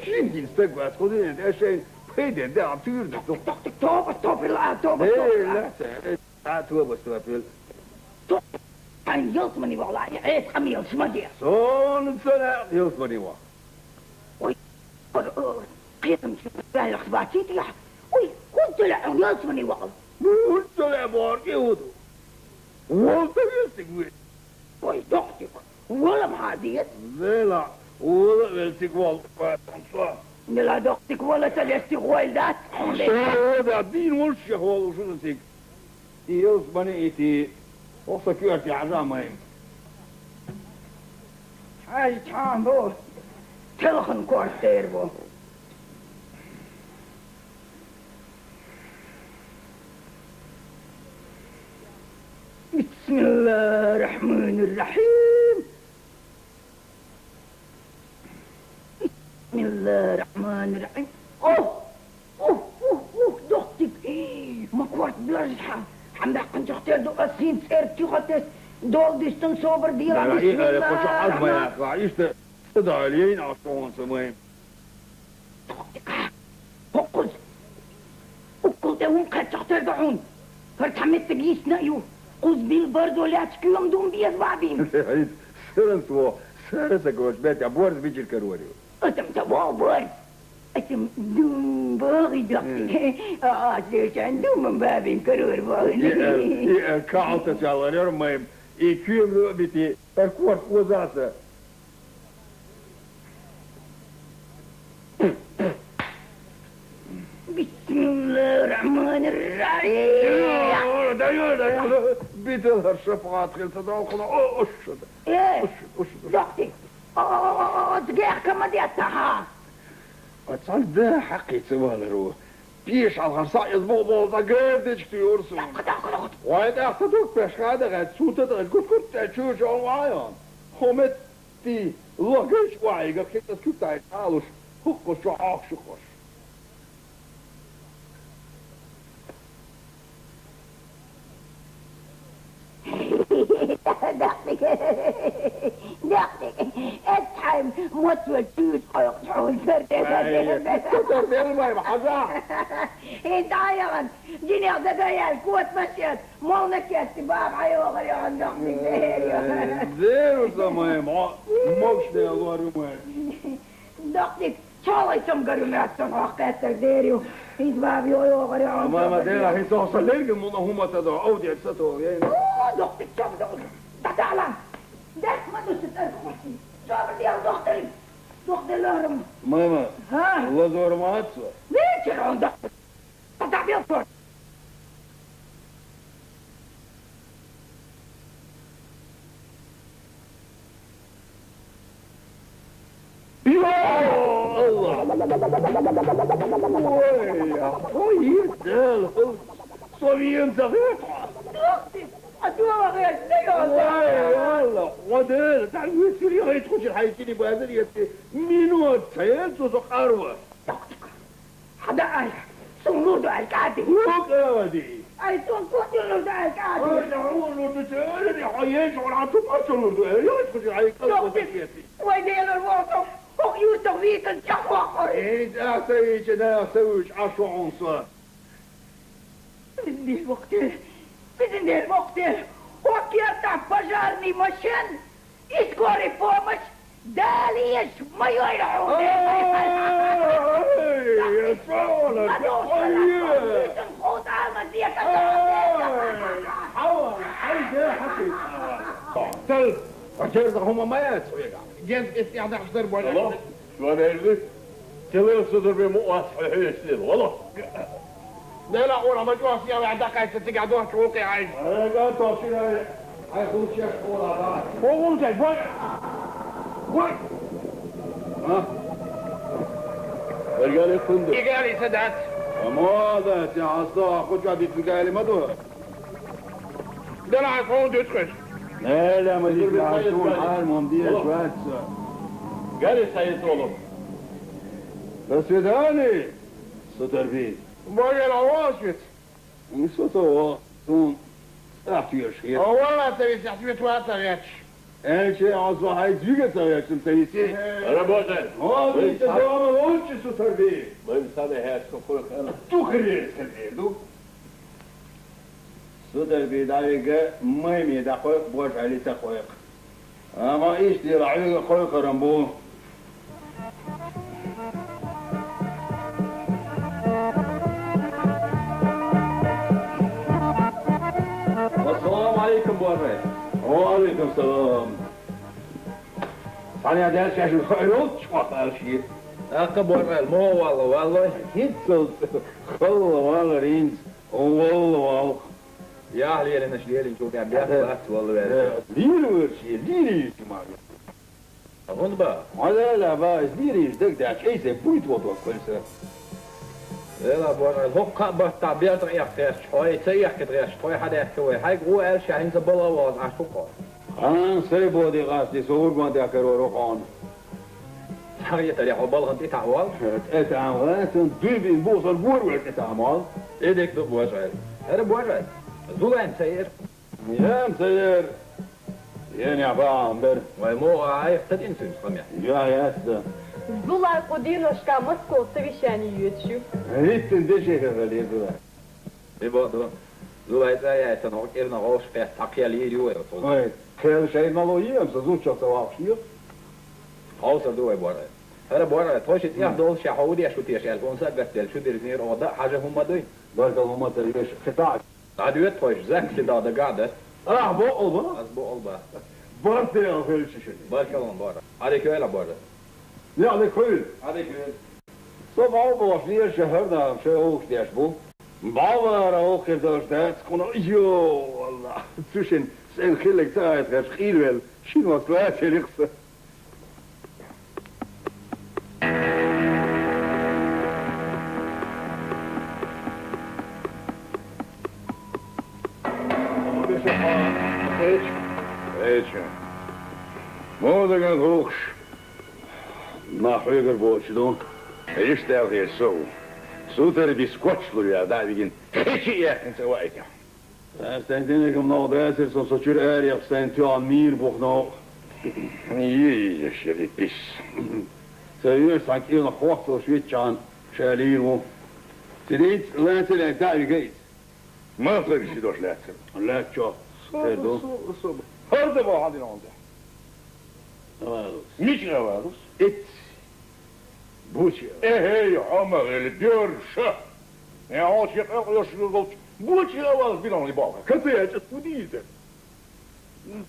شينجي استقبل خذين ده شيء بيدي ده عم تير ده دقتك توبة لا توبة ايه لا توبة عن يلصمني والله عيد حميل شمدي صون سنة يوصلني وا وي قيتم شبه الاخباتيتي وي كنت لعن يلصمني والله قلت له بارك يهودو وانت يستقبل وي دقتك ولا معاديت لا ولا يستقبل صح لا دقتك ولا تلستك والدات هذا الدين والشيخ والله شو نسيك يوصلني ايتي وصكيرتي عزامين هاي تعام بو تلخن كورتير بو بسم الله الرحمن الرحيم بسم الله الرحمن الرحيم اوه دختك ما كورت بلرجحة حمدا كنت اختار دو اسين سيرتي خطس دول ديستن صوبر ديلا بسم الله الرحمن يا اخي عايش تدعي لين عشان سمين فقز وقلت هم قد تختار دعون فرتحمت تجيس نايو قوز بالبرد ولا تكيوم دوم بيز بعدين سرن سوا سرسك وشبات عبورز بيجي الكروري اتم تبوا برد اتم دوم باغي دقتي ليش عندهم من بابين كرور باغي كعلت شاء الله يكيوم لعبتي الكورت وزاسة بسم الله الرحمن الرحيم دايو بيتها الشفعات خلت داخل اشد ايه دقتي تقيح كما ديتها اتصال ده حقي سوال روح بيش على الغرصاء يضبو قديش تيورسون وايد اخذوك باش هذا غاد سوتة كنت تشوش على معايا خمتي لقيش وعي قد كنت كنت تعالوش هقش وعاق شقش دقتك اتحم موتوى تشوش حيقطعون كتر بالماء بحزاح انت عيغن جيني اغدقايا الكوت مشيت مولنك يا استباب عيوغر يا عن دقتك زيرو سمايم موشني اغوار يمين دقتك شالي سمقر يميتن حقيتك ديريو استباب يوغر يا عن ما ديرا هي توصل ليك من هم تدعو اودي اكساتو دقتك شوف دقتك تعالى ده ما دوست اركوشي شوف دي دقتك دقتك الهرم ماما ها الله زور ما هتسوى ليش يا عن دقتك قطع بيضفر يا الله ويا خويا دال صوبين زغيطة اختي ادوها غير والله ودال تعال ويسيري غير تخش الحيتيني بهذا يتي مينوت سيل تسوق أروى حدا قال سنود الكعدي وقادي اي سنود الكعدي ارجعوا له تسألني حياج ورعتم أصلوا له تخش الحيتيني ويدين الوطن فوق يوسف فيك الجحوة إنت أسويش أنا أسويش عشو عنصر بدني الوقت وكيرت فجرني مشن اسكوري فومش داليش ما يرعوني يا صولك يا خود عالمزيك حوال حيجي حقيقة تل فجرت هما ما يتسوي جنس استعداد حضر بولا الله شو أنا أقول كذا صدر بمؤاس حيش والله لا لا ولا مجموعة فيها بعدك عايز تقعدوها شوقي عايز أنا قاعد توصيل هيخوض شيخ ولا هو جاي بوي بوي ها رجالي الفندق قالي سدات ماذا يا عصا خد قاعد يتقالي مدوها ده انا عايز تدخل لا ما ديك عشون حالهم دي شوية قالي سيد طولب بس يداني صدر بيه بوي العواشت صوته صون احكي شيء والله تبي سحبت واتغيتش انا شيء عصا هاي زيجة تغيرش متيسي انا بوزن هذا انت دوام الوجه صدر بيه ما يمساني هاش كفرق انا تخرير كالبيدو صدر بيه دايقة ما يمي دقويق بوش علي تقويق اما ايش دي رعيق قويق رمبو السلام عليكم بوري. وعليكم السلام صاني هذا شاش الخيروت شو قال شيء بوري مو والله هيتسل والله رينز والله يا أهلي أنا شليلي نشوف يعني بياخد والله ليل ورشي ليل يسمع هون بقى هذا لا بقى ليل يزدك داك ايش بويت وضع كل سنة لا بوري الهوك بس تعبير تغير فيش شوي تيح كتغير شوي حدا يحكي هاي هو قال شاهين زبلا واز عشوقه أنا سيبو دي غاسدي صور قوان دي أكرو روحان هاي تريح وبلغن دي تعوال اتعاملات دوبين بوص البور ولا اتعامل ايديك دو بوجعل هذا بوجعل زولان سير يا مسير يعني عبام بر ومو عايف تدين سمع يا اسدا Zula Kudinoška Moskva совещание YouTube. ريت ندشي هذا اللي يقول يبقى زولا زي تنوك إلنا غوش في تقيا لي يو اي كل شيء مالويه مسزوت شو سواق شيء اوصل دو بورا هذا بورا توش تيح دول شحودي شو تيش الفونسا قتل شو ديرنير وضع حاجه هم دوين بارك الله ما تريش قطاع عاد توش زك دا دا قاعده بقول بقى اسبوع البا بارك يا اخي شو بارك الله بورا عليك ولا بورا لا عليك كل عليك صباح بوصلي شهر ده شيء هو كده يشبو بعض راهو كيف داشت كنا يو والله توشن سين خلك تاعت غير خيل شنو وصلات اللي خصه ايش مو ده كان روخش ما حيقر بوش دون ايش تعرف سو سوتر بيسكوتشلو يا دا بيجين خيشي يا انت وايك استنتينك من نوداسر سو سوتشور اريا سنتو امير بوخنو يي شري بيس سير سانكيو نخوخ سو شويتشان شاليرو تريد لانتل انت جيت ما تقدرش دوش لاتر لا تشوف هذا هذا ما عندنا عنده مش غواروس ات بوشي ايه عمر الدير شا يا عاش يقرأ يشغل بوشي غواروس بينهم لبعض كتير جسوديزة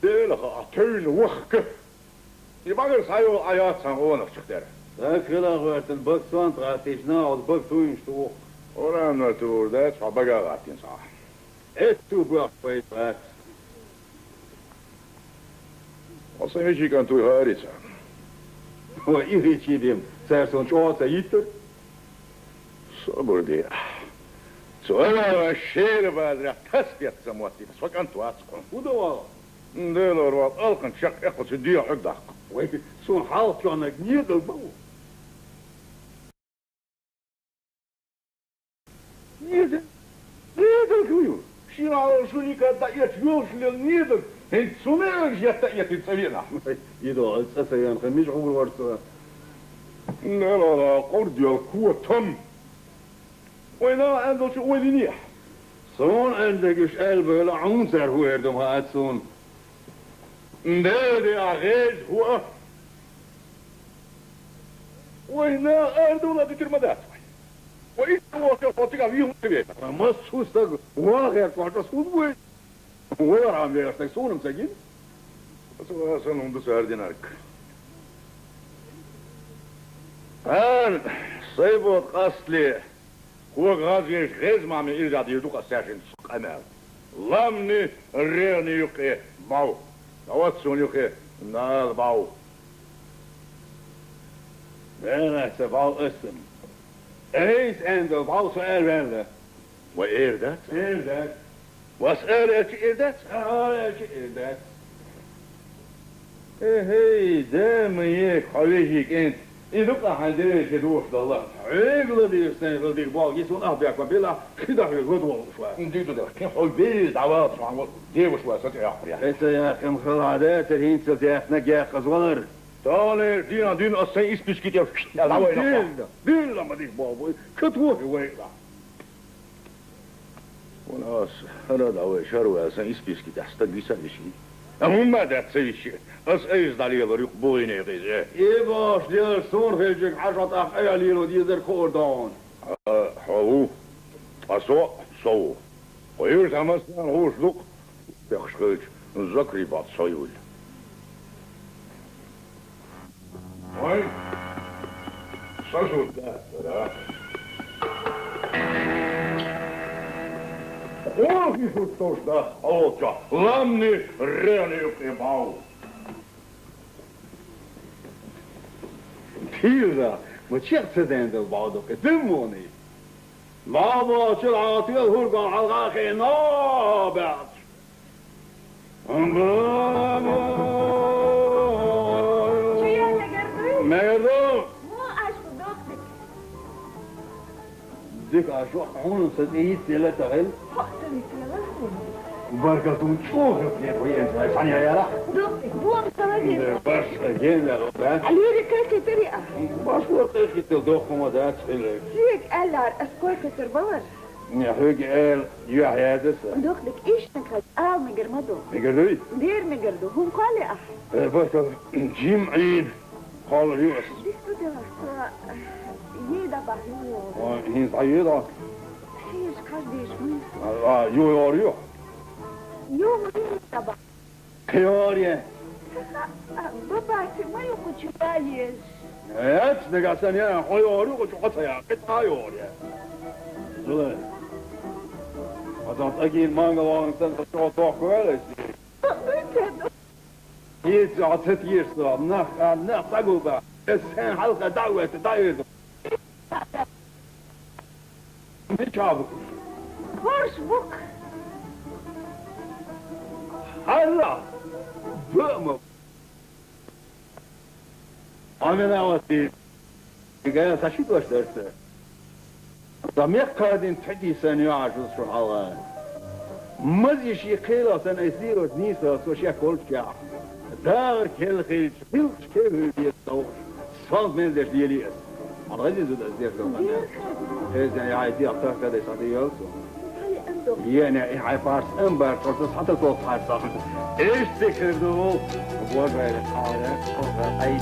ديلها عطين وخك يبقى يصيروا آيات سنغونا في شكتير هكذا غيرت البكسان تغاتيشنا والبكسوين شتوخ ورانا تور دات فبقى غاتين صح اتو بوخ بيت غات وصيمشي كان توي هاريسا وإيه شيء سيرسون شو سيتر صبر دي سؤال الشير بعد رح تسبيت سمواتي بس وكان تواسقون ودوا ندير روات ألقن شق إخو سديو حدق ويك سون حال كان نيد البو نيد الكيو شينا على شوني كدا يتيوش للنيد هنت سونير يتأيت تسوينا يدو أساسا خميش عمر ورسا لا قردي القوة تم وين عندك وينيح صون عندك إيش قلب لا عنصر هو يردم هاد صون نادي عغيز هو وين أردونا دي كرمدات وإيش هو كفاتيك فيهم تبيت ما سوستك واغير كوارتر سود وين وين عم يرتك صون مسجين بس هو صنهم بسعر دينارك الآن صيبوت قصلي هو غازي غيز ما من إرجع يدوق الساجن قمر لامني ريني يقي باو تواتسون يقي نال باو أنا سباو اسم إيش عنده باو سؤال وين وإيردات إيردات واسأل إيش إيردات إيش إيردات إيه دائما يك حويجيك أنت إذا حنديش يدوش الله عيقل دي السنة دي باو يسون أهبيك وبيلا كده يغدوا شوية نديتو ده كيف حول بيز دعوات شو ديو شوية ستي أخبر يعني إنت يا أخي مخلعات الهين سلتي أخنك يا أخي صغير تعالي دين أصلا إسبيش كتير دين لما ديك بابو كتوه ويقع وناس أنا دعوة شروع أصلا إسبيش كتير أستقبي سنشي هم ما ده تسوي شيء أس أيز دليل ريق بويني غيزه إيه باش ديال صور فيجك حشرة أخ أي ليلو ديزر كوردون هو أسوأ صو ويرت همسنا هوش لق بيخشخيج نذكري بعض صيول وين صوت ده Olgi sustosta olca, lamni reani juki bau. Tira, ma tjekse den del bau doke, dumoni. Mama tjilati el hurgan halgaki nabat. Merdo. ديك عشوق هون صدقيت لا تغل بركتون شوف يا خويا ثانيه يا راح بوم صراحه باش جينا لو عليك كيف طريقه باش وقتك تدوخ ما دات خلك فيك قال اسكوك تربور يا خويا قال يا حياتس دوخلك ايش نكد مقرمدو مقردوي دير مقردو هم قال اح بس جيم عيد قال يوس ديك تدرس يدا بحيو هين صعيدة هيش قديش مين يوريو يوم طبعا كيوريا بابا ما يقول شبايش هات نقع ثانية يوريو وشو يا قطعة يوريا زلال هذا أكيد ما نقول إنسان شو توقع هي تعطت يرسل نخ تقوبة السنة حلقة دعوة تدايد مش عابك هورش بوك هلا بأمر أنا ناوتي قايل تشيد واش درسه ضميق قادين تحدي سنة عجز شو حوال مزي شي قيلة سنة يصيروا تنيسة سوشيا كل شيء دار كل خيل شبيل شكيل بيستوش صفانت من ذلك ديالي اس أنا غادي نزود أزدير لو أنا إذا يعيدي أختار كذا يصدي يلسو يعني إيه فارس أمبر قرص حتى توصل حارس إيش تكردو بوجه الحالة أي